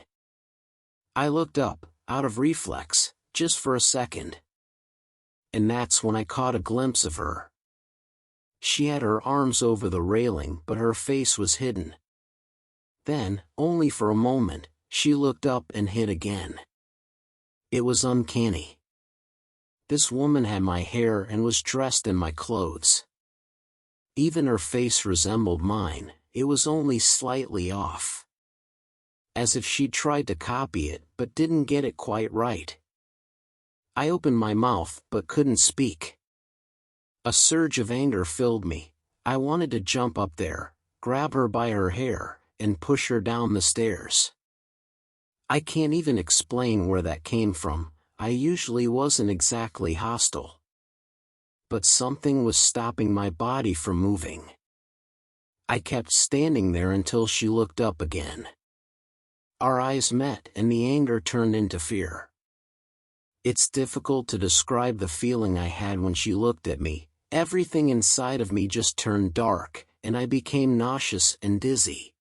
I looked up, out of reflex, just for a second. And that's when I caught a glimpse of her. She had her arms over the railing, but her face was hidden. Then, only for a moment, she looked up and hid again. It was uncanny. This woman had my hair and was dressed in my clothes. Even her face resembled mine, it was only slightly off. As if she'd tried to copy it but didn't get it quite right. I opened my mouth but couldn't speak. A surge of anger filled me. I wanted to jump up there, grab her by her hair, and push her down the stairs. I can't even explain where that came from. I usually wasn't exactly hostile. But something was stopping my body from moving. I kept standing there until she looked up again. Our eyes met and the anger turned into fear. It's difficult to describe the feeling I had when she looked at me. Everything inside of me just turned dark, and I became nauseous and dizzy.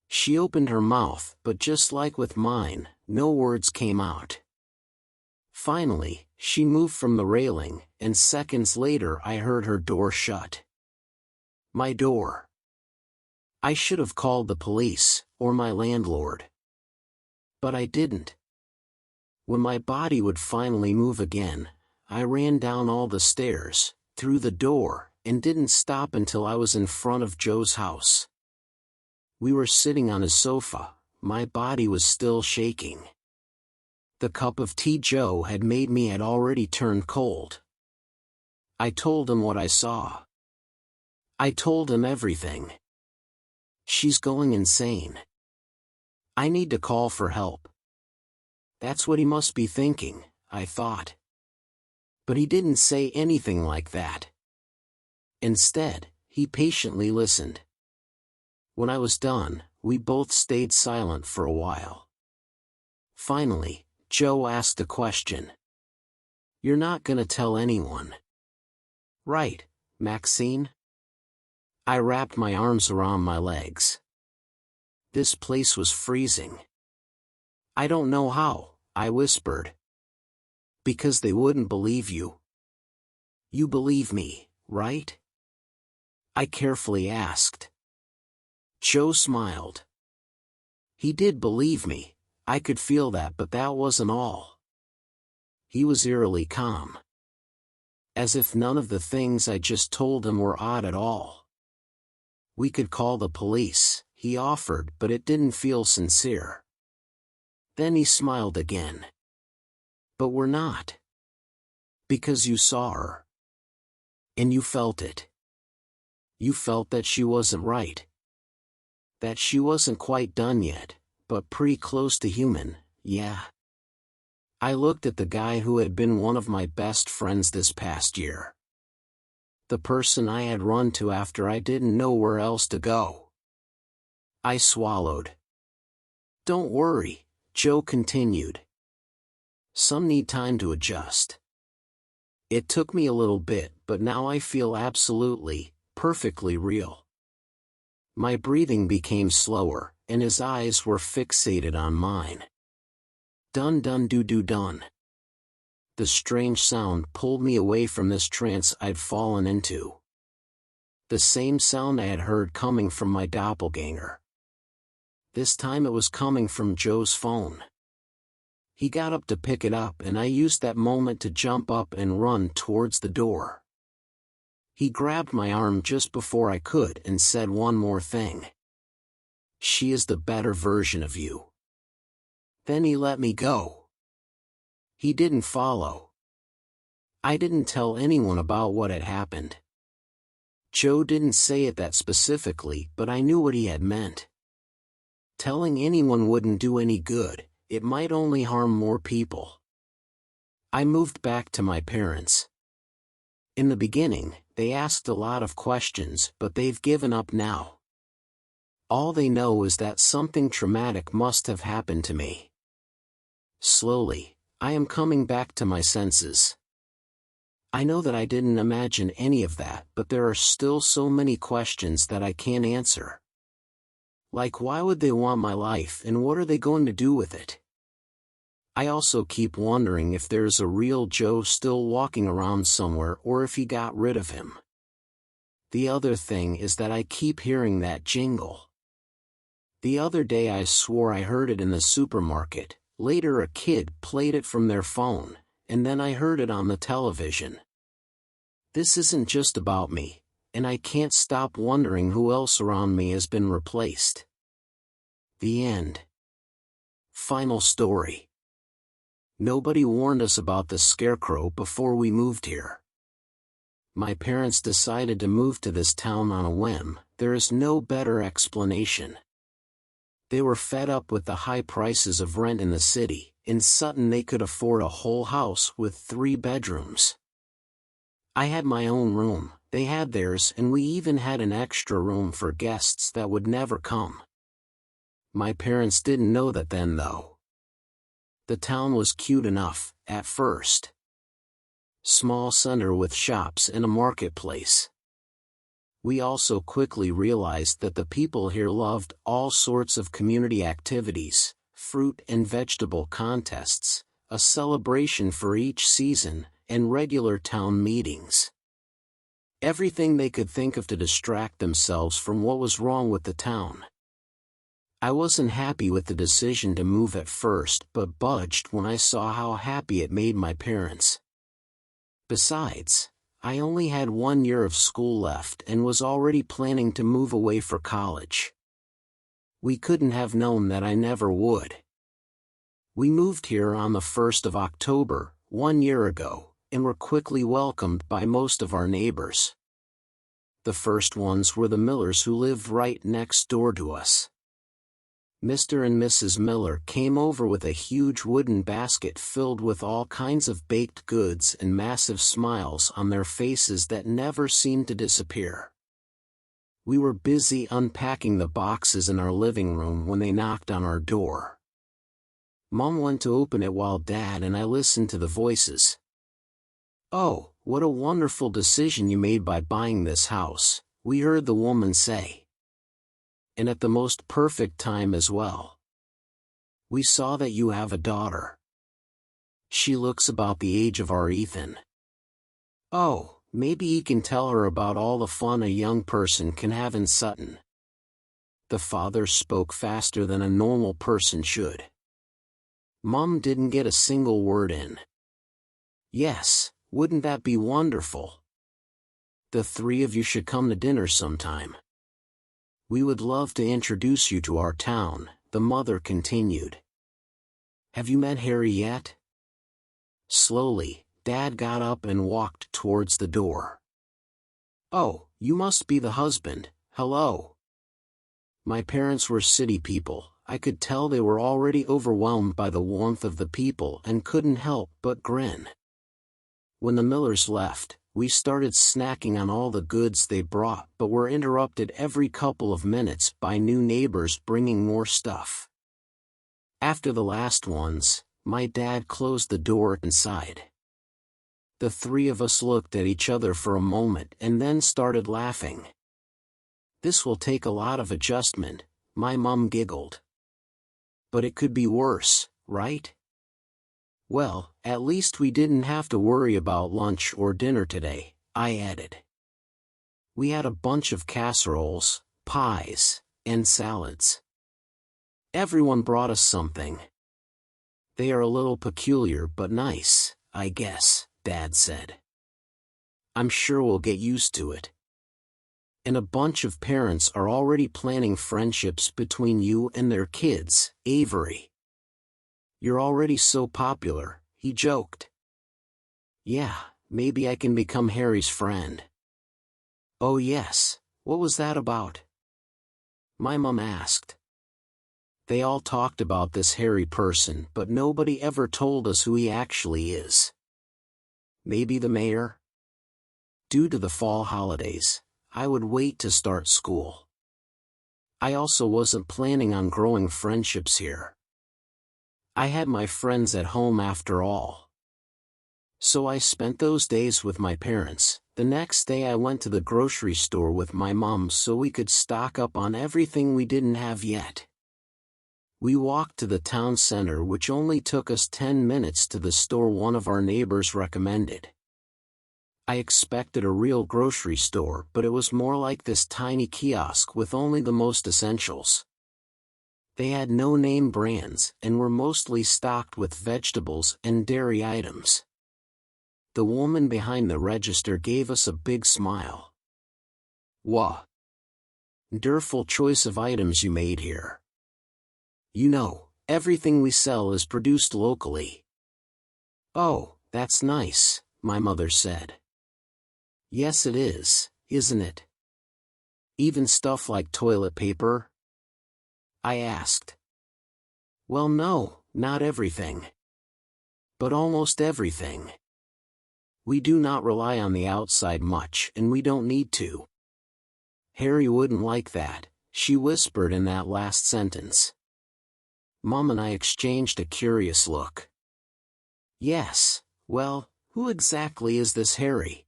She opened her mouth, but just like with mine, no words came out. Finally, she moved from the railing, and seconds later I heard her door shut. My door. I should have called the police, or my landlord. But I didn't. When my body would finally move again, I ran down all the stairs, through the door, and didn't stop until I was in front of Joe's house. We were sitting on his sofa, my body was still shaking. The cup of tea Joe had made me had already turned cold. I told him what I saw. I told him everything. She's going insane. I need to call for help. That's what he must be thinking, I thought. But he didn't say anything like that. Instead, he patiently listened. When I was done, we both stayed silent for a while. Finally, Joe asked a question. "You're not gonna tell anyone, right, Maxine?" I wrapped my arms around my legs. This place was freezing. "I don't know how," I whispered. "Because they wouldn't believe you." "You believe me, right?" I carefully asked. Joe smiled. He did believe me, I could feel that, but that wasn't all. He was eerily calm. As if none of the things I just told him were odd at all. "We could call the police," he offered, but it didn't feel sincere. Then he smiled again. "But we're not. Because you saw her. And you felt it. You felt that she wasn't right. That she wasn't quite done yet, but pretty close to human, yeah." I looked at the guy who had been one of my best friends this past year. The person I had run to after I didn't know where else to go. I swallowed. "Don't worry," Joe continued. "Some need time to adjust. It took me a little bit, but now I feel absolutely, perfectly real." My breathing became slower, and his eyes were fixated on mine. Dun dun doo doo dun. The strange sound pulled me away from this trance I'd fallen into. The same sound I had heard coming from my doppelganger. This time it was coming from Joe's phone. He got up to pick it up, and I used that moment to jump up and run towards the door. He grabbed my arm just before I could and said one more thing. "She is the better version of you." Then he let me go. He didn't follow. I didn't tell anyone about what had happened. Joe didn't say it that specifically, but I knew what he had meant. Telling anyone wouldn't do any good, it might only harm more people. I moved back to my parents. In the beginning, they asked a lot of questions, but they've given up now. All they know is that something traumatic must have happened to me. Slowly, I am coming back to my senses. I know that I didn't imagine any of that, but there are still so many questions that I can't answer. Like, why would they want my life, and what are they going to do with it? I also keep wondering if there's a real Joe still walking around somewhere or if he got rid of him. The other thing is that I keep hearing that jingle. The other day I swore I heard it in the supermarket, later a kid played it from their phone, and then I heard it on the television. This isn't just about me, and I can't stop wondering who else around me has been replaced. The end. Final story. Nobody warned us about the scarecrow before we moved here. My parents decided to move to this town on a whim. There is no better explanation. They were fed up with the high prices of rent in the city. In Sutton they could afford a whole house with 3 bedrooms. I had my own room, they had theirs, and we even had an extra room for guests that would never come. My parents didn't know that then though. The town was cute enough, at first. Small center with shops and a marketplace. We also quickly realized that the people here loved all sorts of community activities, fruit and vegetable contests, a celebration for each season, and regular town meetings. Everything they could think of to distract themselves from what was wrong with the town. I wasn't happy with the decision to move at first, but budged when I saw how happy it made my parents. Besides, I only had 1 year of school left and was already planning to move away for college. We couldn't have known that I never would. We moved here on the 1st of October, 1 year ago, and were quickly welcomed by most of our neighbors. The first ones were the Millers who lived right next door to us. Mr. and Mrs. Miller came over with a huge wooden basket filled with all kinds of baked goods and massive smiles on their faces that never seemed to disappear. We were busy unpacking the boxes in our living room when they knocked on our door. Mom went to open it while Dad and I listened to the voices. "Oh, what a wonderful decision you made by buying this house," we heard the woman say. "And at the most perfect time as well. We saw that you have a daughter. She looks about the age of our Ethan. Oh, maybe you can tell her about all the fun a young person can have in Sutton." The father spoke faster than a normal person should. Mom didn't get a single word in. "Yes, wouldn't that be wonderful? The 3 of you should come to dinner sometime. We would love to introduce you to our town," the mother continued. "Have you met Harry yet?" Slowly, Dad got up and walked towards the door. "Oh, you must be the husband, hello." My parents were city people. I could tell they were already overwhelmed by the warmth of the people and couldn't help but grin. When the Millers left, we started snacking on all the goods they brought, but were interrupted every couple of minutes by new neighbors bringing more stuff. After the last ones, my dad closed the door and sighed. The 3 of us looked at each other for a moment and then started laughing. "This will take a lot of adjustment," my mom giggled. "But it could be worse, right?" "Well, at least we didn't have to worry about lunch or dinner today," I added. We had a bunch of casseroles, pies, and salads. Everyone brought us something. "They are a little peculiar but nice, I guess," Dad said. "I'm sure we'll get used to it. And a bunch of parents are already planning friendships between you and their kids, Avery. You're already so popular," he joked. "Yeah, maybe I can become Harry's friend." "Oh yes, what was that about?" my mom asked. They all talked about this hairy person, but nobody ever told us who he actually is. Maybe the mayor? Due to the fall holidays, I would wait to start school. I also wasn't planning on growing friendships here. I had my friends at home after all. So I spent those days with my parents. The next day I went to the grocery store with my mom so we could stock up on everything we didn't have yet. We walked to the town center, which only took us 10 minutes to the store one of our neighbors recommended. I expected a real grocery store, but it was more like this tiny kiosk with only the most essentials. They had no name brands and were mostly stocked with vegetables and dairy items. The woman behind the register gave us a big smile. Wonderful choice of items you made here. You know, everything we sell is produced locally. Oh, that's nice, my mother said. Yes, it is, isn't it? Even stuff like toilet paper? I asked. Well, no, not everything. But almost everything. We do not rely on the outside much, and we don't need to. Harry wouldn't like that, she whispered in that last sentence. Mom and I exchanged a curious look. Yes, well, who exactly is this Harry?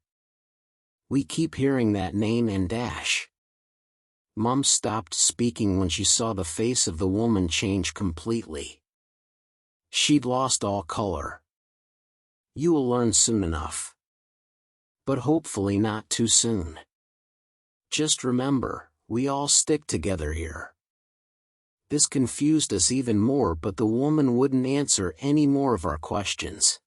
We keep hearing that name and dash. Mom stopped speaking when she saw the face of the woman change completely. She'd lost all color. You will learn soon enough. But hopefully not too soon. Just remember, we all stick together here. This confused us even more, but the woman wouldn't answer any more of our questions.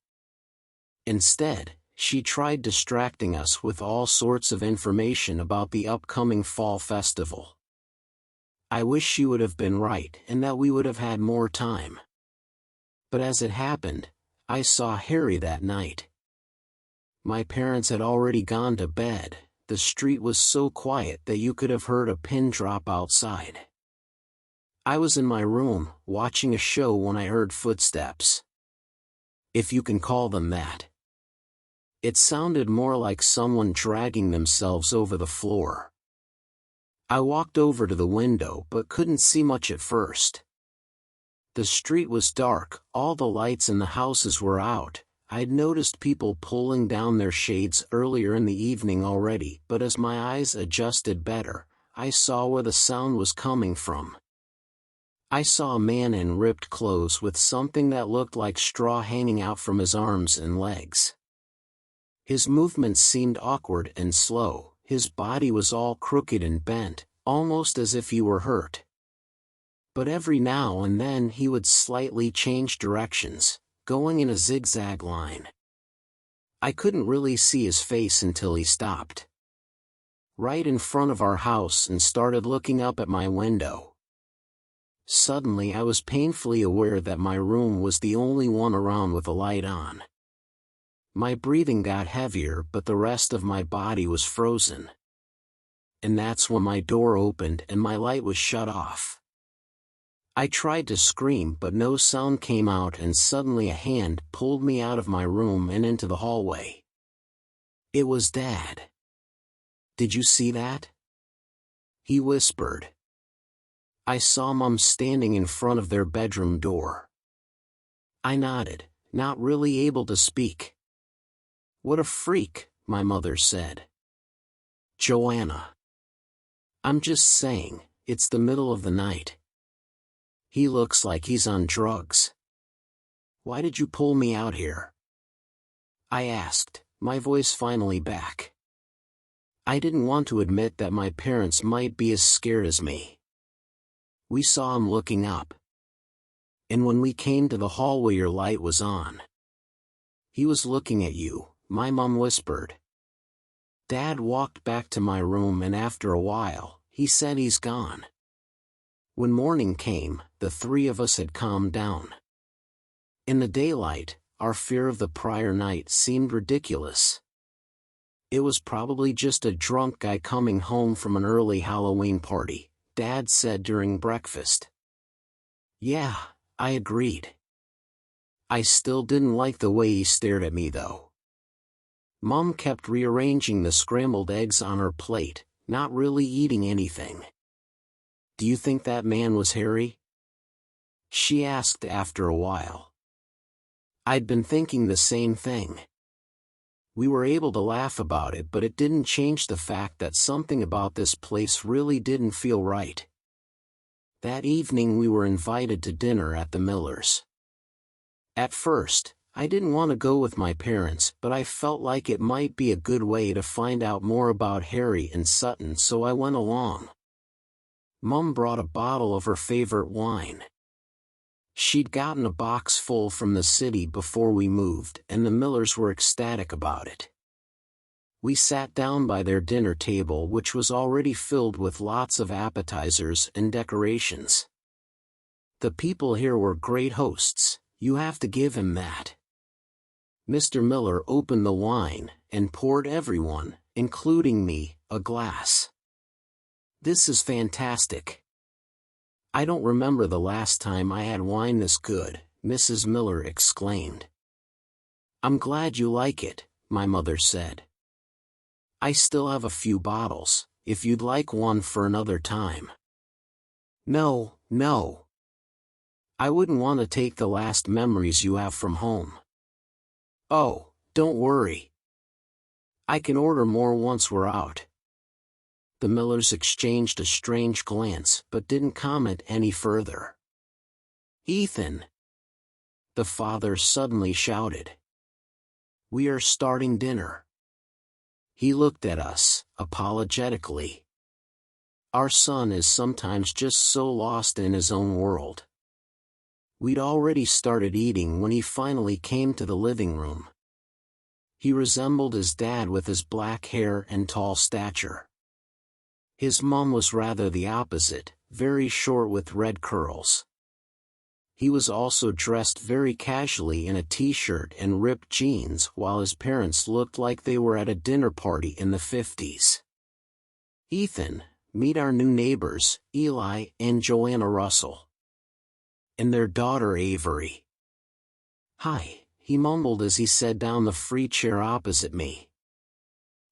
Instead, she tried distracting us with all sorts of information about the upcoming fall festival. I wish she would have been right and that we would have had more time. But as it happened, I saw Harry that night. My parents had already gone to bed. The street was so quiet that you could have heard a pin drop outside. I was in my room, watching a show when I heard footsteps. If you can call them that. It sounded more like someone dragging themselves over the floor. I walked over to the window but couldn't see much at first. The street was dark, all the lights in the houses were out. I'd noticed people pulling down their shades earlier in the evening already, but as my eyes adjusted better, I saw where the sound was coming from. I saw a man in ripped clothes with something that looked like straw hanging out from his arms and legs. His movements seemed awkward and slow, his body was all crooked and bent, almost as if he were hurt. But every now and then he would slightly change directions, going in a zigzag line. I couldn't really see his face until he stopped right in front of our house and started looking up at my window. Suddenly I was painfully aware that my room was the only one around with a light on. My breathing got heavier, but the rest of my body was frozen. And that's when my door opened and my light was shut off. I tried to scream, but no sound came out, and suddenly a hand pulled me out of my room and into the hallway. It was Dad. Did you see that? He whispered. I saw Mom standing in front of their bedroom door. I nodded, not really able to speak. What a freak, my mother said. Joanna. I'm just saying, it's the middle of the night. He looks like he's on drugs. Why did you pull me out here? I asked, my voice finally back. I didn't want to admit that my parents might be as scared as me. We saw him looking up. And when we came to the hallway, your light was on. He was looking at you, my mom whispered. Dad walked back to my room, and after a while, he said he's gone. When morning came, the three of us had calmed down. In the daylight, our fear of the prior night seemed ridiculous. It was probably just a drunk guy coming home from an early Halloween party, Dad said during breakfast. Yeah, I agreed. I still didn't like the way he stared at me though. Mom kept rearranging the scrambled eggs on her plate, not really eating anything. Do you think that man was Harry? She asked after a while. I'd been thinking the same thing. We were able to laugh about it, but it didn't change the fact that something about this place really didn't feel right. That evening we were invited to dinner at the Millers'. At first, I didn't want to go with my parents, but I felt like it might be a good way to find out more about Harry and Sutton, so I went along. Mum brought a bottle of her favorite wine. She'd gotten a box full from the city before we moved, and the Millers were ecstatic about it. We sat down by their dinner table, which was already filled with lots of appetizers and decorations. The people here were great hosts, you have to give him that. Mr. Miller opened the wine, and poured everyone, including me, a glass. This is fantastic. I don't remember the last time I had wine this good, Mrs. Miller exclaimed. I'm glad you like it, my mother said. I still have a few bottles, if you'd like one for another time. No, no. I wouldn't want to take the last memories you have from home. Oh, don't worry. I can order more once we're out. The Millers exchanged a strange glance but didn't comment any further. Ethan! The father suddenly shouted. We are starting dinner. He looked at us, apologetically. Our son is sometimes just so lost in his own world. We'd already started eating when he finally came to the living room. He resembled his dad with his black hair and tall stature. His mom was rather the opposite, very short with red curls. He was also dressed very casually in a t-shirt and ripped jeans, while his parents looked like they were at a dinner party in the 50s. Ethan, meet our new neighbors, Eli and Joanna Russell. And their daughter Avery. Hi, he mumbled as he sat down the free chair opposite me.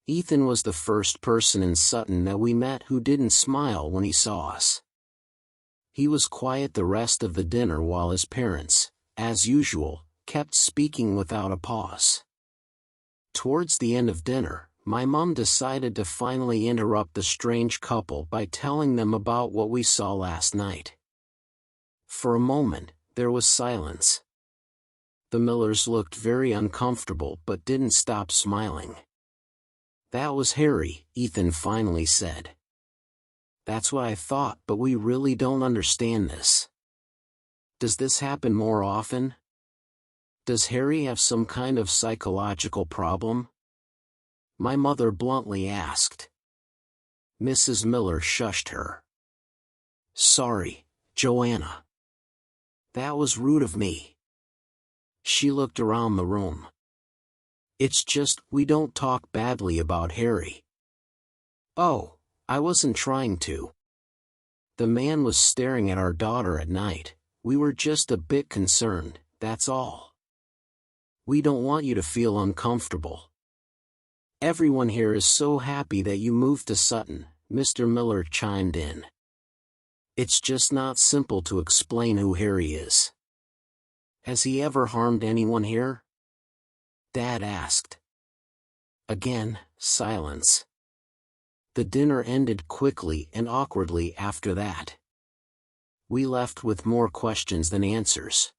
Ethan was the first person in Sutton that we met who didn't smile when he saw us. He was quiet the rest of the dinner while his parents, as usual, kept speaking without a pause. Towards the end of dinner, my mom decided to finally interrupt the strange couple by telling them about what we saw last night. For a moment, there was silence. The Millers looked very uncomfortable but didn't stop smiling. That was Harry, Ethan finally said. That's what I thought, but we really don't understand this. Does this happen more often? Does Harry have some kind of psychological problem? My mother bluntly asked. Mrs. Miller shushed her. Sorry, Joanna. That was rude of me. She looked around the room. It's just, we don't talk badly about Harry. Oh, I wasn't trying to. The man was staring at our daughter at night. We were just a bit concerned, that's all. We don't want you to feel uncomfortable. Everyone here is so happy that you moved to Sutton, Mr. Miller chimed in. It's just not simple to explain who Harry is. Has he ever harmed anyone here? Dad asked. Again, silence. The dinner ended quickly and awkwardly after that. We left with more questions than answers.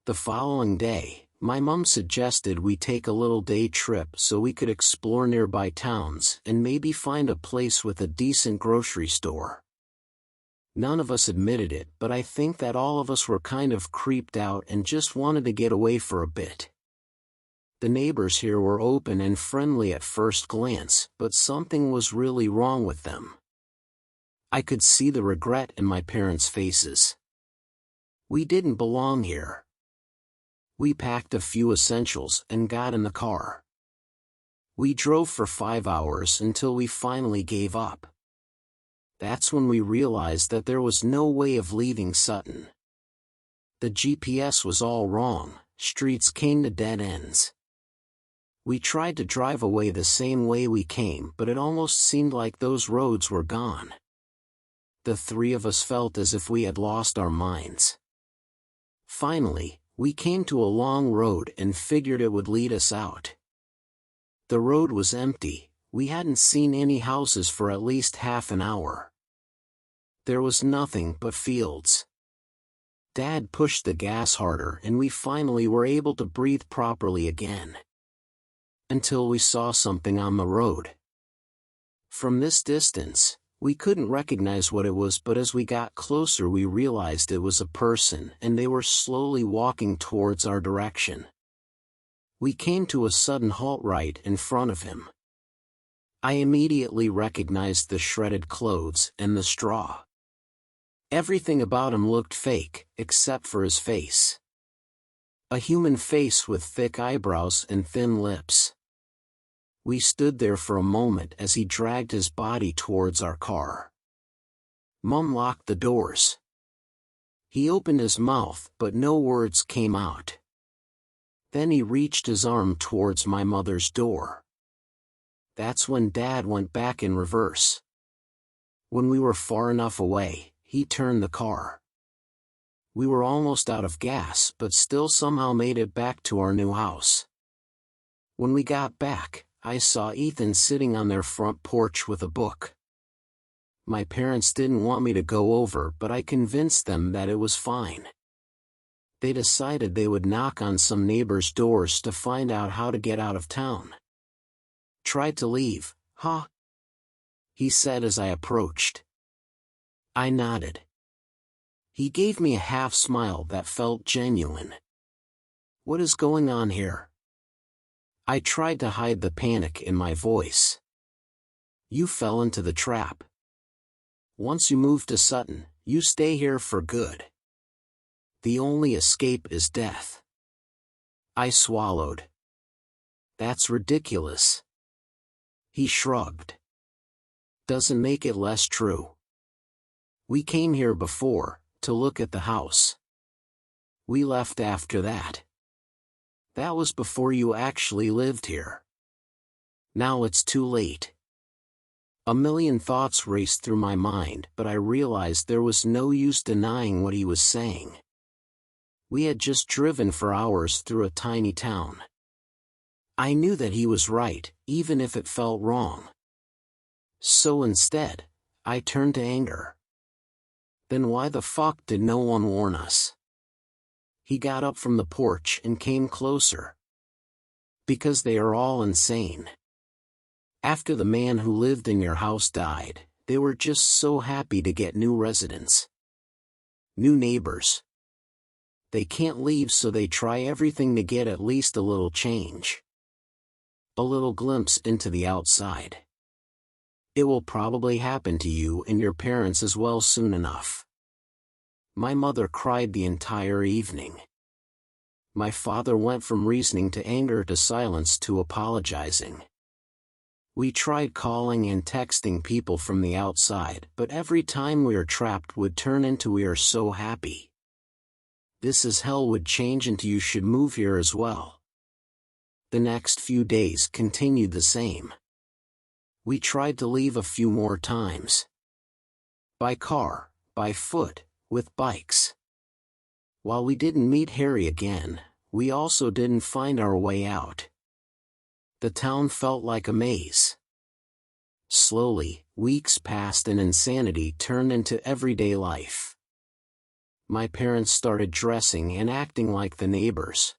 The following day, my mom suggested we take a little day trip so we could explore nearby towns and maybe find a place with a decent grocery store. None of us admitted it, but I think that all of us were kind of creeped out and just wanted to get away for a bit. The neighbors here were open and friendly at first glance, but something was really wrong with them. I could see the regret in my parents' faces. We didn't belong here. We packed a few essentials and got in the car. We drove for 5 hours until we finally gave up. That's when we realized that there was no way of leaving Sutton. The GPS was all wrong, streets came to dead ends. We tried to drive away the same way we came, but it almost seemed like those roads were gone. The three of us felt as if we had lost our minds. Finally, we came to a long road and figured it would lead us out. The road was empty, we hadn't seen any houses for at least half an hour. There was nothing but fields. Dad pushed the gas harder and we finally were able to breathe properly again. Until we saw something on the road. From this distance, we couldn't recognize what it was, but as we got closer we realized it was a person and they were slowly walking towards our direction. We came to a sudden halt right in front of him. I immediately recognized the shredded clothes and the straw. Everything about him looked fake, except for his face. A human face with thick eyebrows and thin lips. We stood there for a moment as he dragged his body towards our car. Mom locked the doors. He opened his mouth, but no words came out. Then he reached his arm towards my mother's door. That's when Dad went back in reverse. When we were far enough away, he turned the car. We were almost out of gas, but still somehow made it back to our new house. When we got back, I saw Ethan sitting on their front porch with a book. My parents didn't want me to go over, but I convinced them that it was fine. They decided they would knock on some neighbors' doors to find out how to get out of town. Tried to leave, huh? He said as I approached. I nodded. He gave me a half smile that felt genuine. What is going on here? I tried to hide the panic in my voice. You fell into the trap. Once you move to Sutton, you stay here for good. The only escape is death. I swallowed. That's ridiculous. He shrugged. Doesn't make it less true. We came here before, to look at the house. We left after that. That was before you actually lived here. Now it's too late. A million thoughts raced through my mind, but I realized there was no use denying what he was saying. We had just driven for hours through a tiny town. I knew that he was right, even if it felt wrong. So instead, I turned to anger. Then why the fuck did no one warn us? He got up from the porch and came closer. Because they are all insane. After the man who lived in your house died, they were just so happy to get new residents. New neighbors. They can't leave, so they try everything to get at least a little change. A little glimpse into the outside. It will probably happen to you and your parents as well soon enough. My mother cried the entire evening. My father went from reasoning to anger to silence to apologizing. We tried calling and texting people from the outside, but every time we are trapped would turn into we are so happy. This is hell would change into you should move here as well. The next few days continued the same. We tried to leave a few more times. By car, by foot, with bikes. While we didn't meet Harry again, we also didn't find our way out. The town felt like a maze. Slowly, weeks passed and insanity turned into everyday life. My parents started dressing and acting like the neighbors.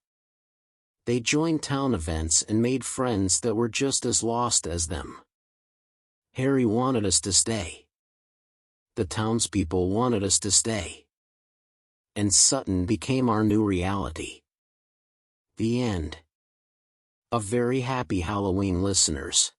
They joined town events and made friends that were just as lost as them. Harry wanted us to stay. The townspeople wanted us to stay. And Sutton became our new reality. The end. A very happy Halloween, listeners.